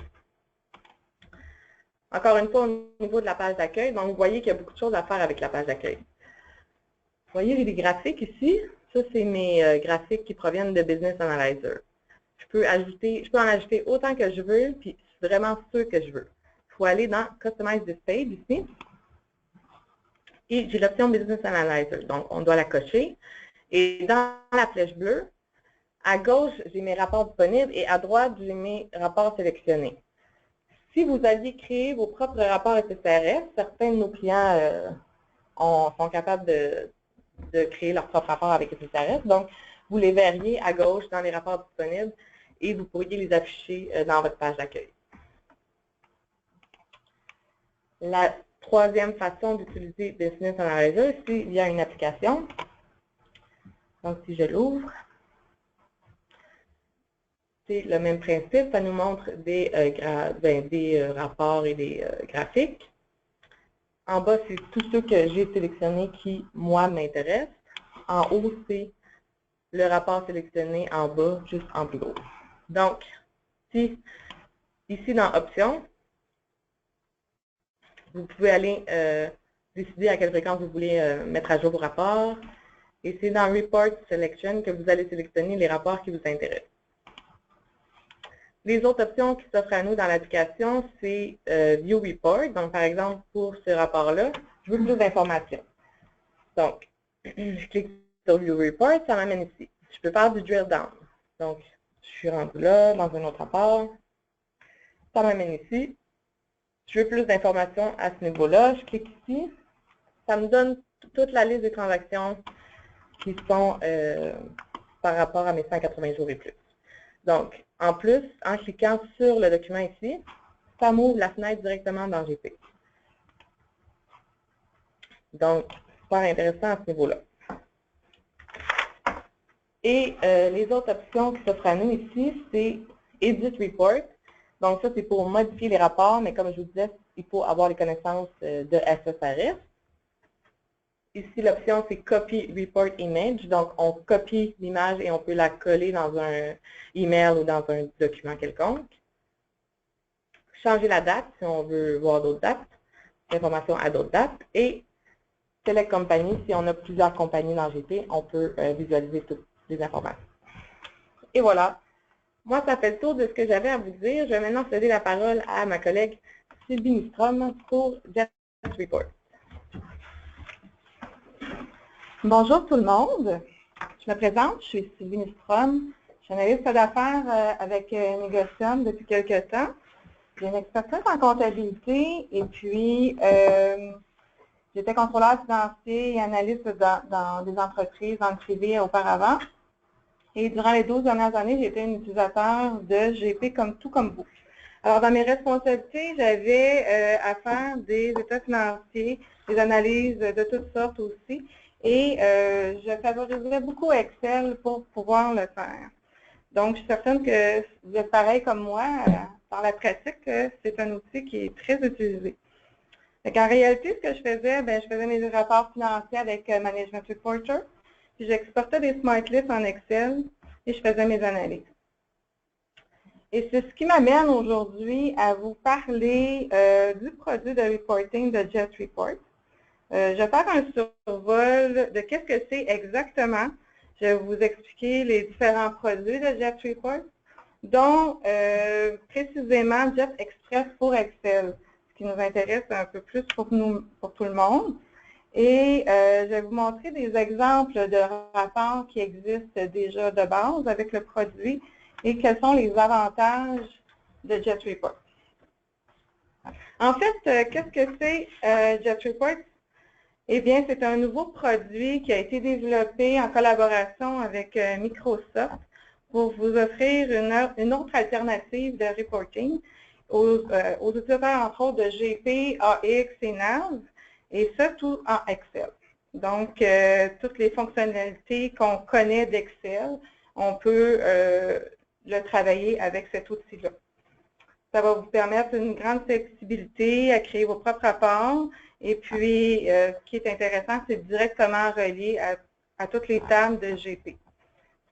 Encore une fois, au niveau de la page d'accueil, donc vous voyez qu'il y a beaucoup de choses à faire avec la page d'accueil. Vous voyez, j'ai des graphiques ici. Ça, c'est mes graphiques qui proviennent de Business Analyzer. Je peux en ajouter autant que je veux, puis c'est vraiment ceux que je veux. Il faut aller dans Customize this page ici. Et j'ai l'option Business Analyzer. Donc, on doit la cocher. Et dans la flèche bleue, à gauche, j'ai mes rapports disponibles et à droite, j'ai mes rapports sélectionnés. Si vous aviez créé vos propres rapports SSRS, certains de nos clients sont capables de créer leur propre rapport avec SSRS. Donc, vous les verriez à gauche dans les rapports disponibles et vous pourriez les afficher dans votre page d'accueil. La troisième façon d'utiliser Business Analyzer, c'est via une application. Donc, si je l'ouvre, c'est le même principe. Ça nous montre des rapports et des graphiques. En bas, c'est tous ceux que j'ai sélectionnés qui, moi, m'intéressent. En haut, c'est le rapport sélectionné en bas, juste en plus gros. Donc, ici dans Options, vous pouvez aller décider à quelle fréquence vous voulez mettre à jour vos rapports. Et c'est dans Report Selection que vous allez sélectionner les rapports qui vous intéressent. Les autres options qui s'offrent à nous dans l'application, c'est View Report. Donc, par exemple, pour ce rapport-là, je veux plus d'informations. Donc, je clique sur View Report, ça m'amène ici. Je peux faire du drill down. Donc, je suis rendu là, dans un autre rapport. Ça m'amène ici. Je veux plus d'informations à ce niveau-là. Je clique ici. Ça me donne toute la liste des transactions qui sont par rapport à mes 180 jours et plus. Donc, en plus, en cliquant sur le document ici, ça m'ouvre la fenêtre directement dans GP. Donc, super intéressant à ce niveau-là. Et les autres options qui s'offrent à nous ici, c'est Edit Report. Donc, ça, c'est pour modifier les rapports, mais comme je vous disais, il faut avoir les connaissances de SSRS. Ici, l'option, c'est Copy Report Image. Donc, on copie l'image et on peut la coller dans un email ou dans un document quelconque. Changer la date si on veut voir d'autres dates. Information à d'autres dates. Et Select Company, si on a plusieurs compagnies dans GP, on peut visualiser toutes les informations. Et voilà. Moi, ça fait le tour de ce que j'avais à vous dire. Je vais maintenant céder la parole à ma collègue Sylvie Nystrom pour Jet Report. Bonjour tout le monde. Je me présente, je suis Sylvie Nystrom. Je suis analyste d'affaires avec Negocium depuis quelques temps. J'ai une expertise en comptabilité et puis j'étais contrôleur financier et analyste dans des entreprises dans le privé auparavant. Et durant les 12 dernières années, j'ai été un utilisateur de GP tout comme vous. Alors, dans mes responsabilités, j'avais à faire des états financiers, des analyses de toutes sortes aussi. Et je favorisais beaucoup Excel pour pouvoir le faire. Donc, je suis certaine que vous êtes pareil comme moi, par la pratique, c'est un outil qui est très utilisé. En réalité, ce que je faisais, je faisais mes rapports financiers avec Management Reporter, puis j'exportais des smart lists en Excel et je faisais mes analyses. Et c'est ce qui m'amène aujourd'hui à vous parler du produit de reporting de Jet Report. Je vais faire un survol de qu'est-ce que c'est exactement. je vais vous expliquer les différents produits de Jet Report, dont précisément Jet Express pour Excel, ce qui nous intéresse un peu plus pour tout le monde. Et je vais vous montrer des exemples de rapports qui existent déjà de base avec le produit et quels sont les avantages de Jet Report. En fait, qu'est-ce que c'est Jet Report? Eh bien, c'est un nouveau produit qui a été développé en collaboration avec Microsoft pour vous offrir une autre alternative de reporting aux utilisateurs, entre autres, de GP, AX et NAV, et ça, tout en Excel. Donc, toutes les fonctionnalités qu'on connaît d'Excel, on peut le travailler avec cet outil-là. Ça va vous permettre une grande flexibilité à créer vos propres rapports. Et puis, ce qui est intéressant, c'est directement relié à toutes les tables de GP.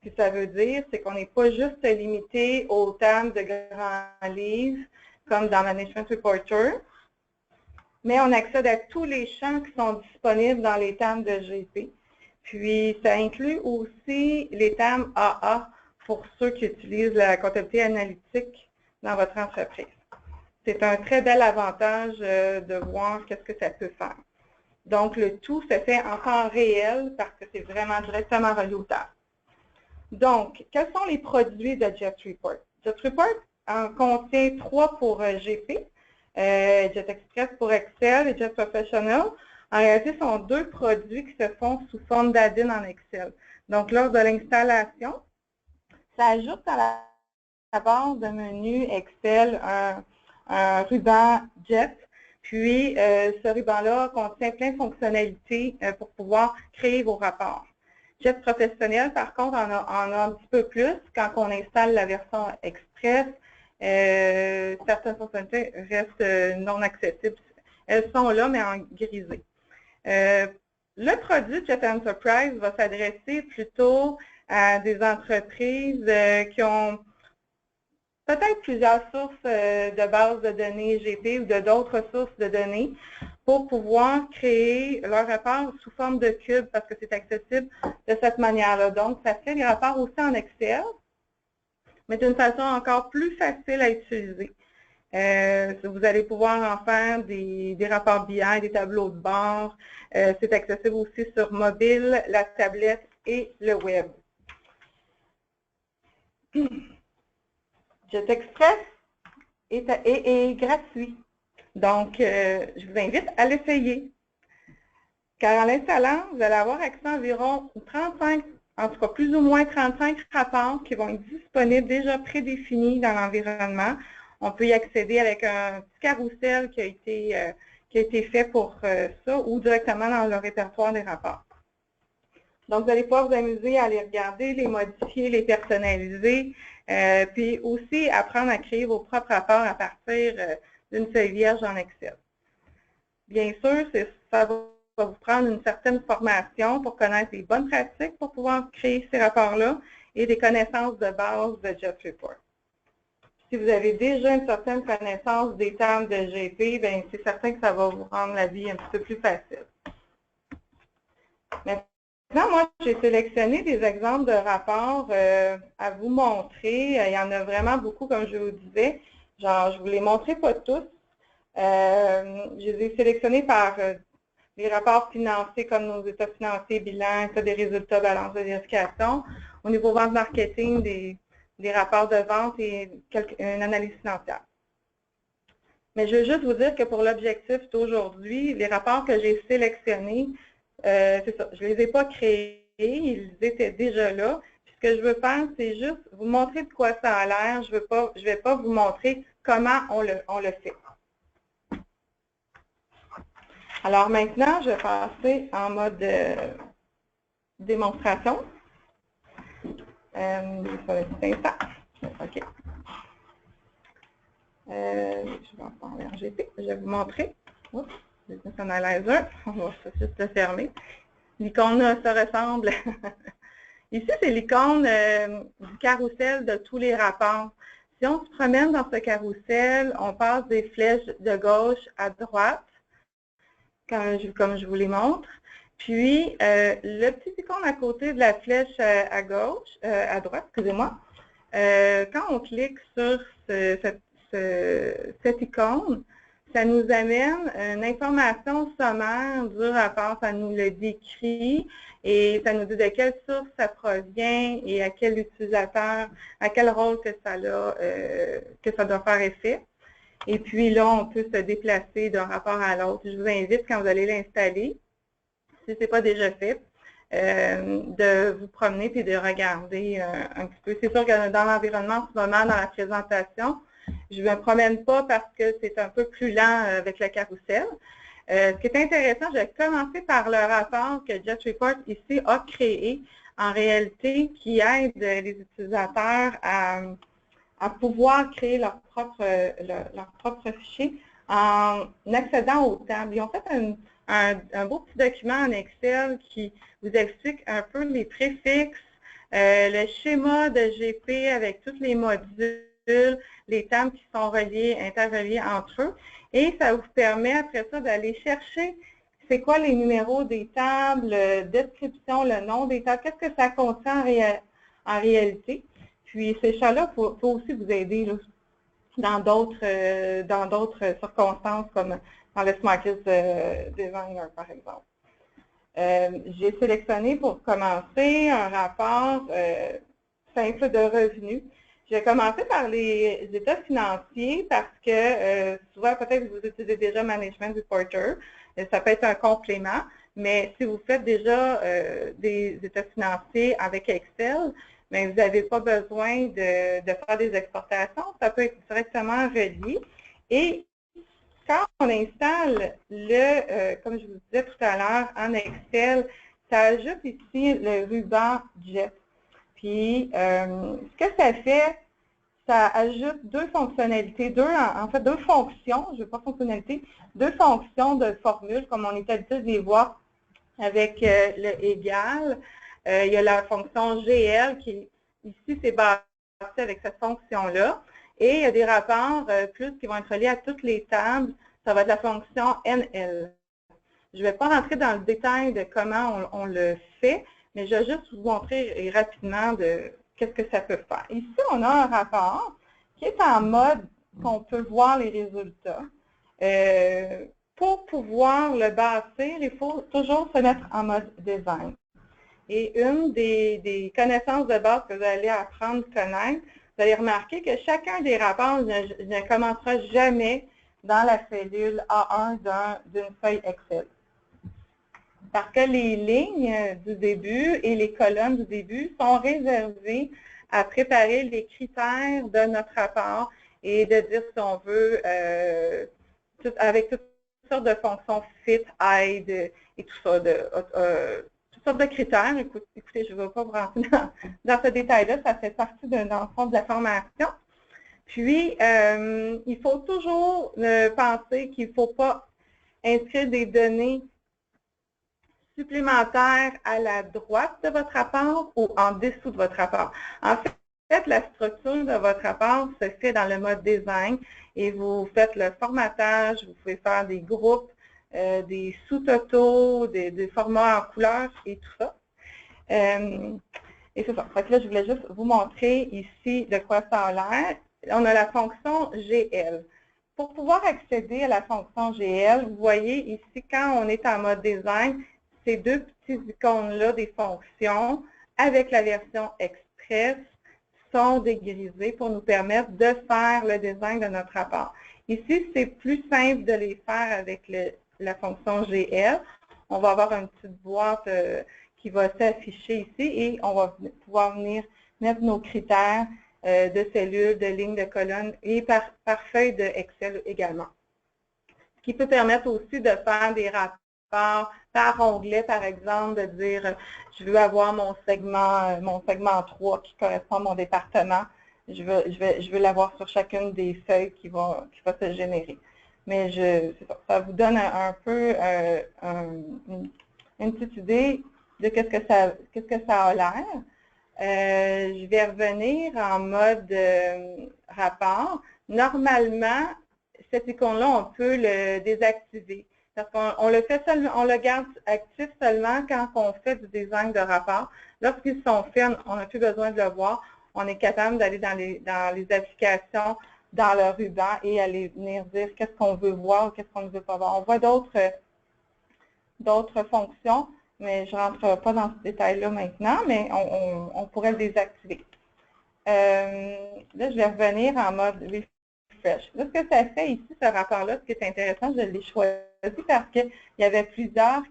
Ce que ça veut dire, c'est qu'on n'est pas juste limité aux tables de grands livres, comme dans Management Reporter, mais on accède à tous les champs qui sont disponibles dans les tables de GP. Puis, ça inclut aussi les tables AA pour ceux qui utilisent la comptabilité analytique dans votre entreprise. C'est un très bel avantage de voir qu'est-ce que ça peut faire. Donc, le tout se fait en temps réel parce que c'est vraiment directement relié aux tables. Donc, quels sont les produits de Jet Report? Jet Report en contient 3 pour GP, Jet Express pour Excel et Jet Professional. En réalité, ce sont 2 produits qui se font sous forme d'add-in en Excel. Donc, lors de l'installation, ça ajoute à la barre de menu Excel un ruban Jet. Puis, ce ruban-là contient plein de fonctionnalités pour pouvoir créer vos rapports. Jet Professionnel, par contre, en a un petit peu plus quand on installe la version Express. Certaines fonctionnalités restent non accessibles. Elles sont là, mais en grisé. Le produit Jet Enterprise va s'adresser plutôt à des entreprises qui ont peut-être plusieurs sources de bases de données GP ou d'autres sources de données pour pouvoir créer leur rapport sous forme de cube parce que c'est accessible de cette manière-là. Donc, ça fait les rapports aussi en Excel, mais d'une façon encore plus facile à utiliser. Vous allez pouvoir en faire des rapports BI, des tableaux de bord. C'est accessible aussi sur mobile, la tablette et le web. Jet Express est gratuit. Donc, je vous invite à l'essayer. Car en l'installant, vous allez avoir accès à environ 35, en tout cas plus ou moins 35 rapports qui vont être disponibles déjà prédéfinis dans l'environnement. On peut y accéder avec un petit carrousel qui a été fait pour ça ou directement dans le répertoire des rapports. Donc, vous allez pouvoir vous amuser à les regarder, les modifier, les personnaliser, puis aussi apprendre à créer vos propres rapports à partir d'une feuille vierge en Excel. Bien sûr, ça va vous prendre une certaine formation pour connaître les bonnes pratiques pour pouvoir créer ces rapports-là et des connaissances de base de Jet Report. Si vous avez déjà une certaine connaissance des tables de GP, bien, c'est certain que ça va vous rendre la vie un petit peu plus facile. Maintenant, moi, j'ai sélectionné des exemples de rapports à vous montrer. Il y en a vraiment beaucoup, comme je vous disais. Genre, je ne vous les montrerai pas tous. Je les ai sélectionnés par les rapports financiers comme nos états financiers, bilans, état des résultats, balance de vérification. Au niveau vente marketing, des rapports de vente et une analyse financière. Mais je veux juste vous dire que pour l'objectif d'aujourd'hui, les rapports que j'ai sélectionnés, c'est ça, je ne les ai pas créés, ils étaient déjà là. Puis ce que je veux faire, c'est juste vous montrer de quoi ça a l'air. Je ne vais pas vous montrer comment on le fait. Alors maintenant, je vais passer en mode démonstration. Ça va être un instant. OK. Je vais en faire en RGP. Je vais vous montrer. Oups, Business Analyzer. On va juste le fermer. L'icône se ressemble. Ici, c'est l'icône du carrousel de tous les rapports. Si on se promène dans ce carrousel, on passe des flèches de gauche à droite, comme je vous les montre. Puis, le petit icône à côté de la flèche à gauche, à droite, excusez-moi, quand on clique sur cette icône, ça nous amène une information sommaire du rapport, ça nous le décrit et ça nous dit de quelle source ça provient et à quel utilisateur, à quel rôle que ça doit faire effet. Et puis là, on peut se déplacer d'un rapport à l'autre. Je vous invite, quand vous allez l'installer, si ce n'est pas déjà fait, de vous promener et de regarder un petit peu. C'est sûr que dans l'environnement, en ce moment, dans la présentation, je ne me promène pas parce que c'est un peu plus lent avec le carrousel. Ce qui est intéressant, je vais commencer par le rapport que JetReport ici a créé, en réalité, qui aide les utilisateurs à pouvoir créer leur propre fichier en accédant aux tables. Ils ont fait un beau petit document en Excel qui vous explique un peu les préfixes, le schéma de GP avec tous les modules, les tables qui sont interreliées entre eux. Et ça vous permet après ça d'aller chercher c'est quoi les numéros des tables, description, le nom des tables, qu'est-ce que ça contient en réalité. Puis ces champs-là peuvent aussi vous aider là, dans d'autres circonstances, comme dans le Smartest Designer, par exemple. J'ai sélectionné pour commencer un rapport simple de revenus. Je vais commencer par les états financiers parce que souvent, peut-être vous utilisez déjà Management Reporter. Ça peut être un complément, mais si vous faites déjà des états financiers avec Excel, mais vous n'avez pas besoin de faire des exportations. Ça peut être directement relié. Et quand on installe comme je vous disais tout à l'heure, en Excel, ça ajoute ici le ruban Jet. Puis, ce que ça fait, ça ajoute deux fonctionnalités, en fait, deux fonctions, je ne veux pas fonctionnalité, deux fonctions de formule, comme on est habitué de les voir avec le égal. Il y a la fonction GL qui, ici, c'est basé avec cette fonction-là. Et il y a des rapports plus qui vont être reliés à toutes les tables. Ça va être la fonction NL. Je ne vais pas rentrer dans le détail de comment on le fait, mais je vais juste vous montrer rapidement qu'est-ce que ça peut faire. Ici, on a un rapport qui est en mode qu'on peut voir les résultats. Pour pouvoir le bâtir, il faut toujours se mettre en mode design. Et une des connaissances de base que vous allez apprendre à connaître, vous allez remarquer que chacun des rapports ne commencera jamais dans la cellule A1 d'une feuille Excel. Parce que les lignes du début et les colonnes du début sont réservées à préparer les critères de notre rapport et de dire si on veut, avec toutes sortes de fonctions fit, hide et tout ça, toutes sortes de critères. Écoutez, je ne vais pas vous rentrer dans ce détail-là, ça fait partie dans le fond de la formation. Puis, il faut toujours penser qu'il ne faut pas inscrire des données supplémentaires à la droite de votre rapport ou en dessous de votre rapport. En fait, la structure de votre rapport se fait dans le mode design et vous faites le formatage, vous pouvez faire des groupes, des sous-totaux, des formats en couleur et tout ça. Et c'est ça. Fait que là, je voulais juste vous montrer ici de quoi ça a l'air. On a la fonction GL. Pour pouvoir accéder à la fonction GL, vous voyez ici, quand on est en mode design, ces deux petits icônes-là des fonctions avec la version Express sont dégrisées pour nous permettre de faire le design de notre rapport. Ici, c'est plus simple de les faire avec la fonction GL. On va avoir une petite boîte qui va s'afficher ici et on va pouvoir venir mettre nos critères de cellules, de lignes, de colonnes et par feuille de Excel également. Ce qui peut permettre aussi de faire des rapports par onglet, par exemple, de dire je veux avoir mon segment 3 qui correspond à mon département. Je veux l'avoir sur chacune des feuilles qui va se générer. Mais ça vous donne un peu une petite idée de qu'est-ce que ça a l'air. Je vais revenir en mode rapport. Normalement, cette icône-là, on peut le désactiver. Parce qu'on le fait seulement, on le garde actif seulement quand on fait du design de rapport. Lorsqu'ils sont faits, on n'a plus besoin de le voir. On est capable d'aller dans les applications, dans le ruban et aller venir dire qu'est-ce qu'on veut voir ou qu'est-ce qu'on ne veut pas voir. On voit d'autres fonctions, mais je ne rentre pas dans ce détail-là maintenant, mais on pourrait le désactiver. Là, je vais revenir en mode refresh. Là, ce que ça fait ici, ce rapport-là, ce qui est intéressant, je l'ai choisi parce qu'il y avait plusieurs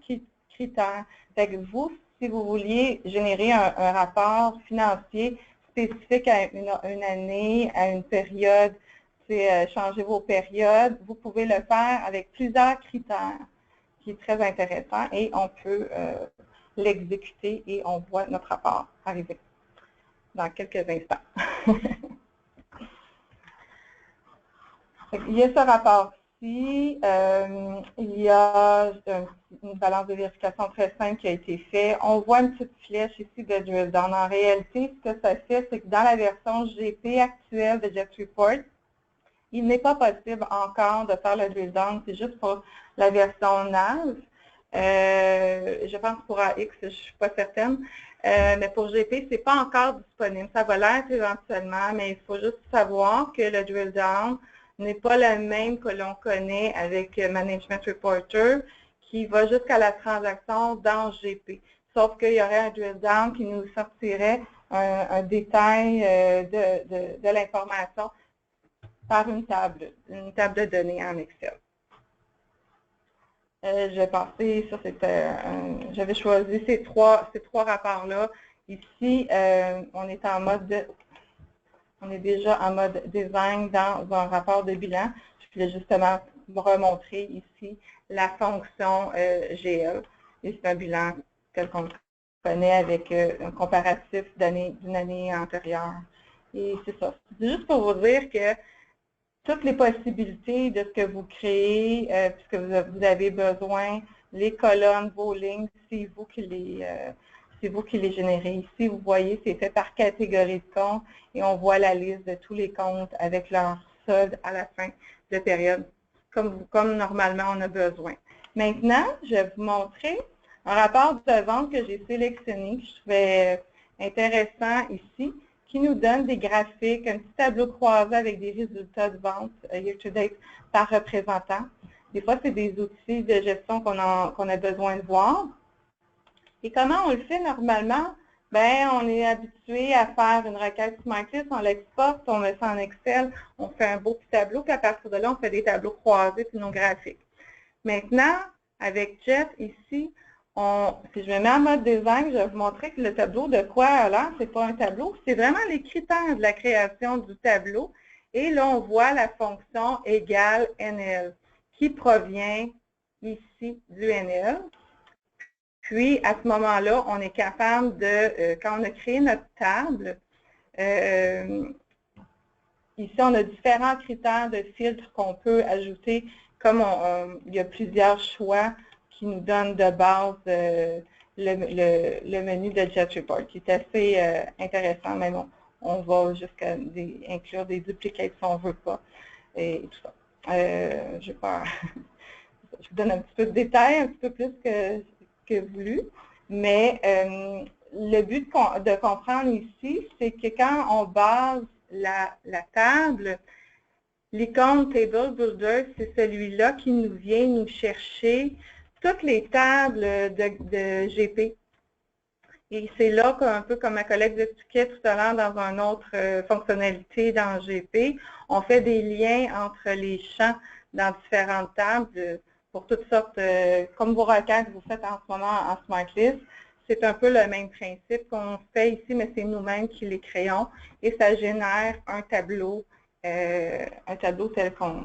critères. Fait que vous, si vous vouliez générer un rapport financier spécifique à une année, à une période, changer vos périodes, vous pouvez le faire avec plusieurs critères, qui est très intéressant, et on peut l'exécuter et on voit notre rapport arriver dans quelques instants. Il y a ce rapport-ci, il y a une balance de vérification très simple qui a été faite. On voit une petite flèche ici de drill down. En réalité, ce que ça fait, c'est que dans la version GP actuelle de JetReport, il n'est pas possible encore de faire le drill down, c'est juste pour la version NAV. Je pense pour AX, je ne suis pas certaine. Mais pour GP, ce n'est pas encore disponible. Ça va l'être éventuellement, mais il faut juste savoir que le drill down n'est pas le même que l'on connaît avec Management Reporter, qui va jusqu'à la transaction dans GP. Sauf qu'il y aurait un drill down qui nous sortirait un détail de l'information par une table de données en Excel. Je vais passer, ça c'était, j'avais choisi ces trois rapports-là. Ici, on est déjà en mode design dans un rapport de bilan. Je voulais justement vous remontrer ici la fonction GL. Et c'est un bilan tel qu'on le connaît avec un comparatif d'une année antérieure. Et c'est ça. C'est juste pour vous dire que toutes les possibilités de ce que vous créez, puisque vous avez besoin, les colonnes, vos lignes, c'est vous qui les générez. Ici, vous voyez, c'est fait par catégorie de comptes et on voit la liste de tous les comptes avec leur solde à la fin de période, comme normalement on a besoin. Maintenant, je vais vous montrer un rapport de vente que j'ai sélectionné, que je trouvais intéressant ici, qui nous donne des graphiques, un petit tableau croisé avec des résultats de vente year-to-date par représentant. Des fois, c'est des outils de gestion qu'on a besoin de voir. Et comment on le fait normalement? Bien, on est habitué à faire une requête SmartList, on l'exporte, on met ça en Excel, on fait un beau petit tableau, puis à partir de là, on fait des tableaux croisés puis nos graphiques. Maintenant, avec Jet, ici, si je me mets en mode design, je vais vous montrer que le tableau de quoi a l'air, ce n'est pas un tableau, c'est vraiment les critères de la création du tableau. Et là, on voit la fonction égale NL qui provient ici du NL. Puis, à ce moment-là, on est capable de, quand on a créé notre table, ici, on a différents critères de filtres qu'on peut ajouter, comme il y a plusieurs choix qui nous donnent de base le menu de JetReport, qui est assez intéressant, mais bon, on va jusqu'à inclure des duplicates si on ne veut pas, et tout ça. Je vous donne un petit peu de détails, un petit peu plus que voulu, mais le but de comprendre ici, c'est que quand on base la table, l'icône Table Builder, c'est celui-là qui nous vient nous chercher toutes les tables de GP. Et c'est là qu'un peu comme ma collègue expliquait tout à l'heure dans une autre fonctionnalité dans GP, on fait des liens entre les champs dans différentes tables pour toutes sortes, comme vos requêtes que vous faites en ce moment en SmartList. C'est un peu le même principe qu'on fait ici, mais c'est nous-mêmes qui les créons et ça génère un tableau tel qu'on...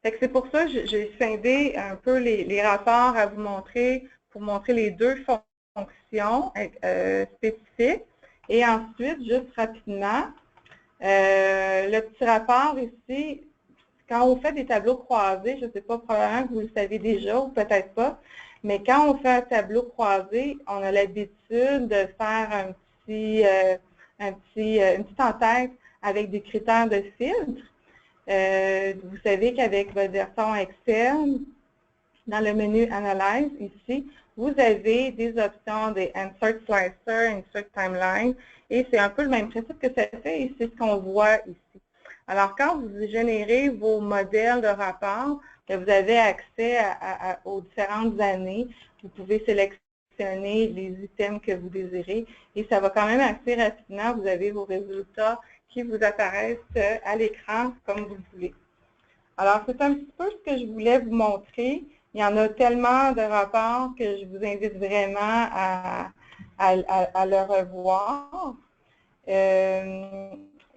C'est pour ça que j'ai scindé un peu les rapports à vous montrer, pour montrer les deux fonctions spécifiques. Et ensuite, juste rapidement, le petit rapport ici, quand on fait des tableaux croisés, je ne sais pas, probablement que vous le savez déjà ou peut-être pas, mais quand on fait un tableau croisé, on a l'habitude de faire une petite en-tête avec des critères de filtre. Vous savez qu'avec votre version Excel, dans le menu Analyze, ici, vous avez des options des Insert Slicer, Insert Timeline, et c'est un peu le même principe que ça fait, et c'est ce qu'on voit ici. Alors, quand vous générez vos modèles de rapport, vous avez accès aux différentes années, vous pouvez sélectionner les items que vous désirez, et ça va quand même assez rapidement, vous avez vos résultats qui vous apparaissent à l'écran comme vous le voulez. Alors, c'est un petit peu ce que je voulais vous montrer. Il y en a tellement de rapports que je vous invite vraiment à le revoir.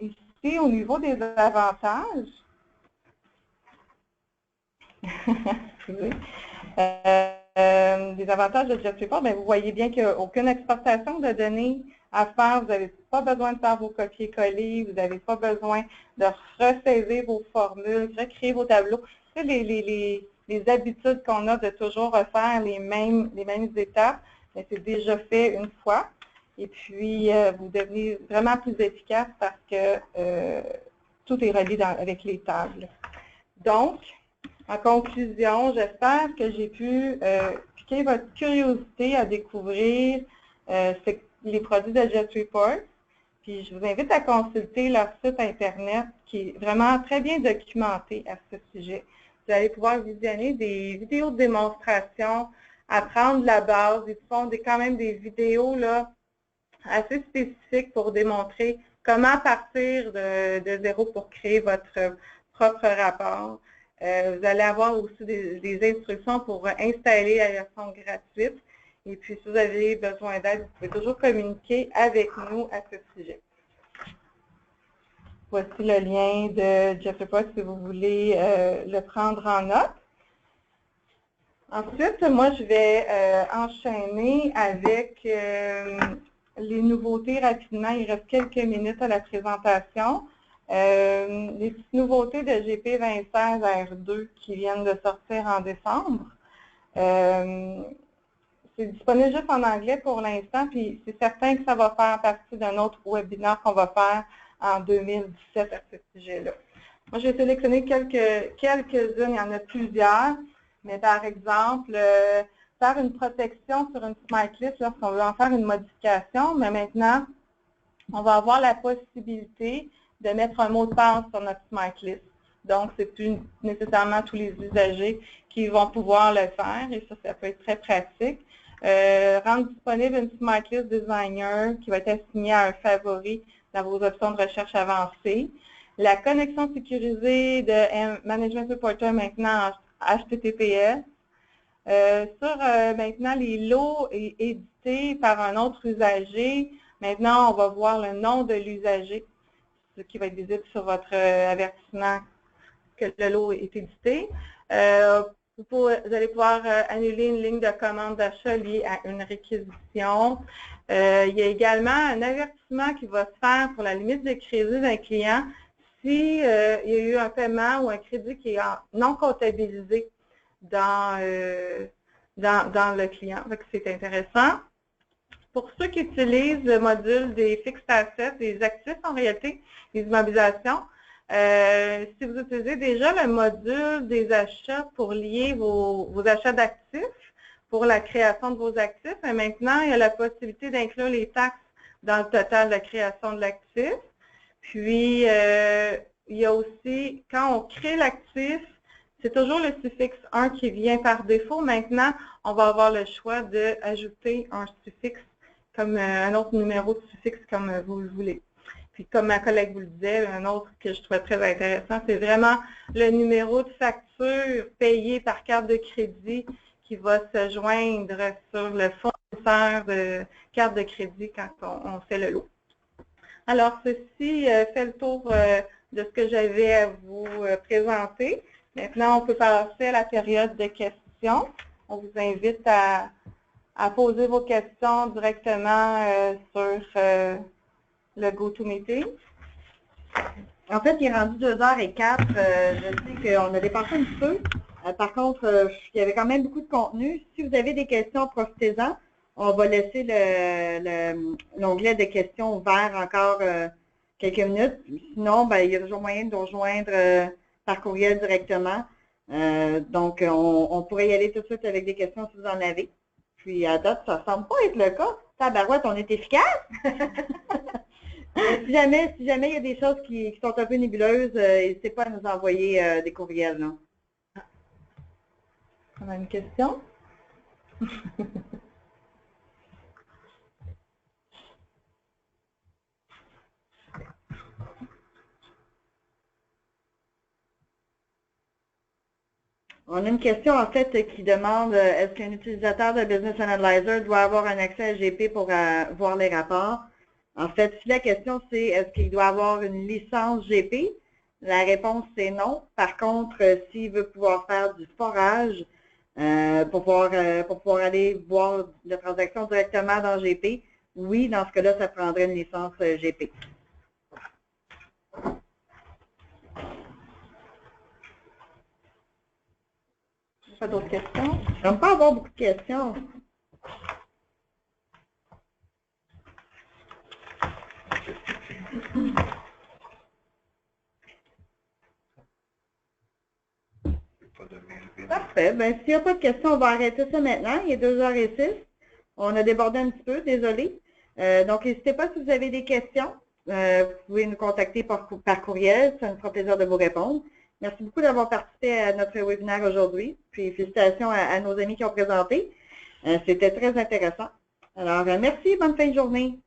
Ici, au niveau des avantages, des avantages de JetReport, bien, vous voyez bien qu'il n'y a aucune exportation de données à faire. Vous n'avez pas besoin de faire vos copier-coller, vous n'avez pas besoin de ressaisir vos formules, recréer vos tableaux. C'est les habitudes qu'on a de toujours refaire les mêmes étapes, mais c'est déjà fait une fois. Et puis, vous devenez vraiment plus efficace parce que tout est relié avec les tables. Donc, en conclusion, j'espère que j'ai pu piquer votre curiosité à découvrir les produits de JetReport. Puis je vous invite à consulter leur site Internet qui est vraiment très bien documenté à ce sujet. Vous allez pouvoir visionner des vidéos de démonstration, apprendre la base. Ils font quand même des vidéos là, assez spécifiques pour démontrer comment partir de zéro pour créer votre propre rapport. Vous allez avoir aussi des instructions pour installer la version gratuite. Et puis, si vous avez besoin d'aide, vous pouvez toujours communiquer avec nous à ce sujet. Voici le lien de JetReport si vous voulez le prendre en note. Ensuite, moi, je vais enchaîner avec les nouveautés rapidement. Il reste quelques minutes à la présentation. Les petites nouveautés de GP 2016 R2 qui viennent de sortir en décembre. C'est disponible juste en anglais pour l'instant, puis c'est certain que ça va faire partie d'un autre webinaire qu'on va faire en 2017 à ce sujet-là. Moi, j'ai sélectionné quelques-unes, il y en a plusieurs, mais par exemple, faire une protection sur une smart list lorsqu'on veut en faire une modification, mais maintenant, on va avoir la possibilité de mettre un mot de passe sur notre smart list. Donc, ce n'est plus nécessairement tous les usagers qui vont pouvoir le faire, et ça peut être très pratique. Rendre disponible une smart list designer qui va être assignée à un favori dans vos options de recherche avancées. La connexion sécurisée de Management Reporter maintenant en HTTPS. Maintenant les lots édités par un autre usager. Maintenant, on va voir le nom de l'usager, ce qui va être visible sur votre avertissement que le lot est édité. Vous allez pouvoir annuler une ligne de commande d'achat liée à une réquisition. Il y a également un avertissement qui va se faire pour la limite de crédit d'un client si il y a eu un paiement ou un crédit qui est non comptabilisé dans le client. C'est intéressant. Pour ceux qui utilisent le module des fixed assets, des actifs en réalité, les immobilisations, si vous utilisez déjà le module des achats pour lier vos achats d'actifs, pour la création de vos actifs, mais maintenant, il y a la possibilité d'inclure les taxes dans le total de la création de l'actif. Puis, il y a aussi, quand on crée l'actif, c'est toujours le suffixe 1 qui vient par défaut. Maintenant, on va avoir le choix d'ajouter un suffixe, comme un autre numéro de suffixe comme vous le voulez. Puis comme ma collègue vous le disait, un autre que je trouvais très intéressant, c'est vraiment le numéro de facture payé par carte de crédit qui va se joindre sur le fournisseur de carte de crédit quand on fait le lot. Alors, ceci fait le tour de ce que j'avais à vous présenter. Maintenant, on peut passer à la période de questions. On vous invite à poser vos questions directement sur le GoToMeeting. En fait, il est rendu 2h04. Je sais qu'on a dépassé un petit peu. Par contre, il y avait quand même beaucoup de contenu. Si vous avez des questions, profitez-en. On va laisser l'onglet de questions ouvert encore quelques minutes. Sinon, ben, il y a toujours moyen de nous rejoindre par courriel directement. Donc, on pourrait y aller tout de suite avec des questions si vous en avez. Puis, à date, ça ne semble pas être le cas. Tabarouette, on est efficace! Mais si jamais il y a des choses qui sont un peu nébuleuses, n'hésitez pas à nous envoyer des courriels. Là. On a une question? On a une question, en fait, qui demande est-ce qu'un utilisateur de Business Analyzer doit avoir un accès à GP pour voir les rapports? En fait, si la question c'est est-ce qu'il doit avoir une licence GP? La réponse c'est non. Par contre, s'il veut pouvoir faire du forage pour pouvoir aller voir la transaction directement dans GP, oui, dans ce cas-là, ça prendrait une licence GP. Pas d'autres questions? Je ne pas avoir beaucoup de questions. Parfait. Ben, s'il n'y a pas de questions, on va arrêter ça maintenant. Il est 2h06. On a débordé un petit peu, désolé. Donc, n'hésitez pas si vous avez des questions. Vous pouvez nous contacter par courriel. Ça nous fera plaisir de vous répondre. Merci beaucoup d'avoir participé à notre webinaire aujourd'hui. Puis, félicitations à nos amis qui ont présenté. C'était très intéressant. Alors, merci. Bonne fin de journée.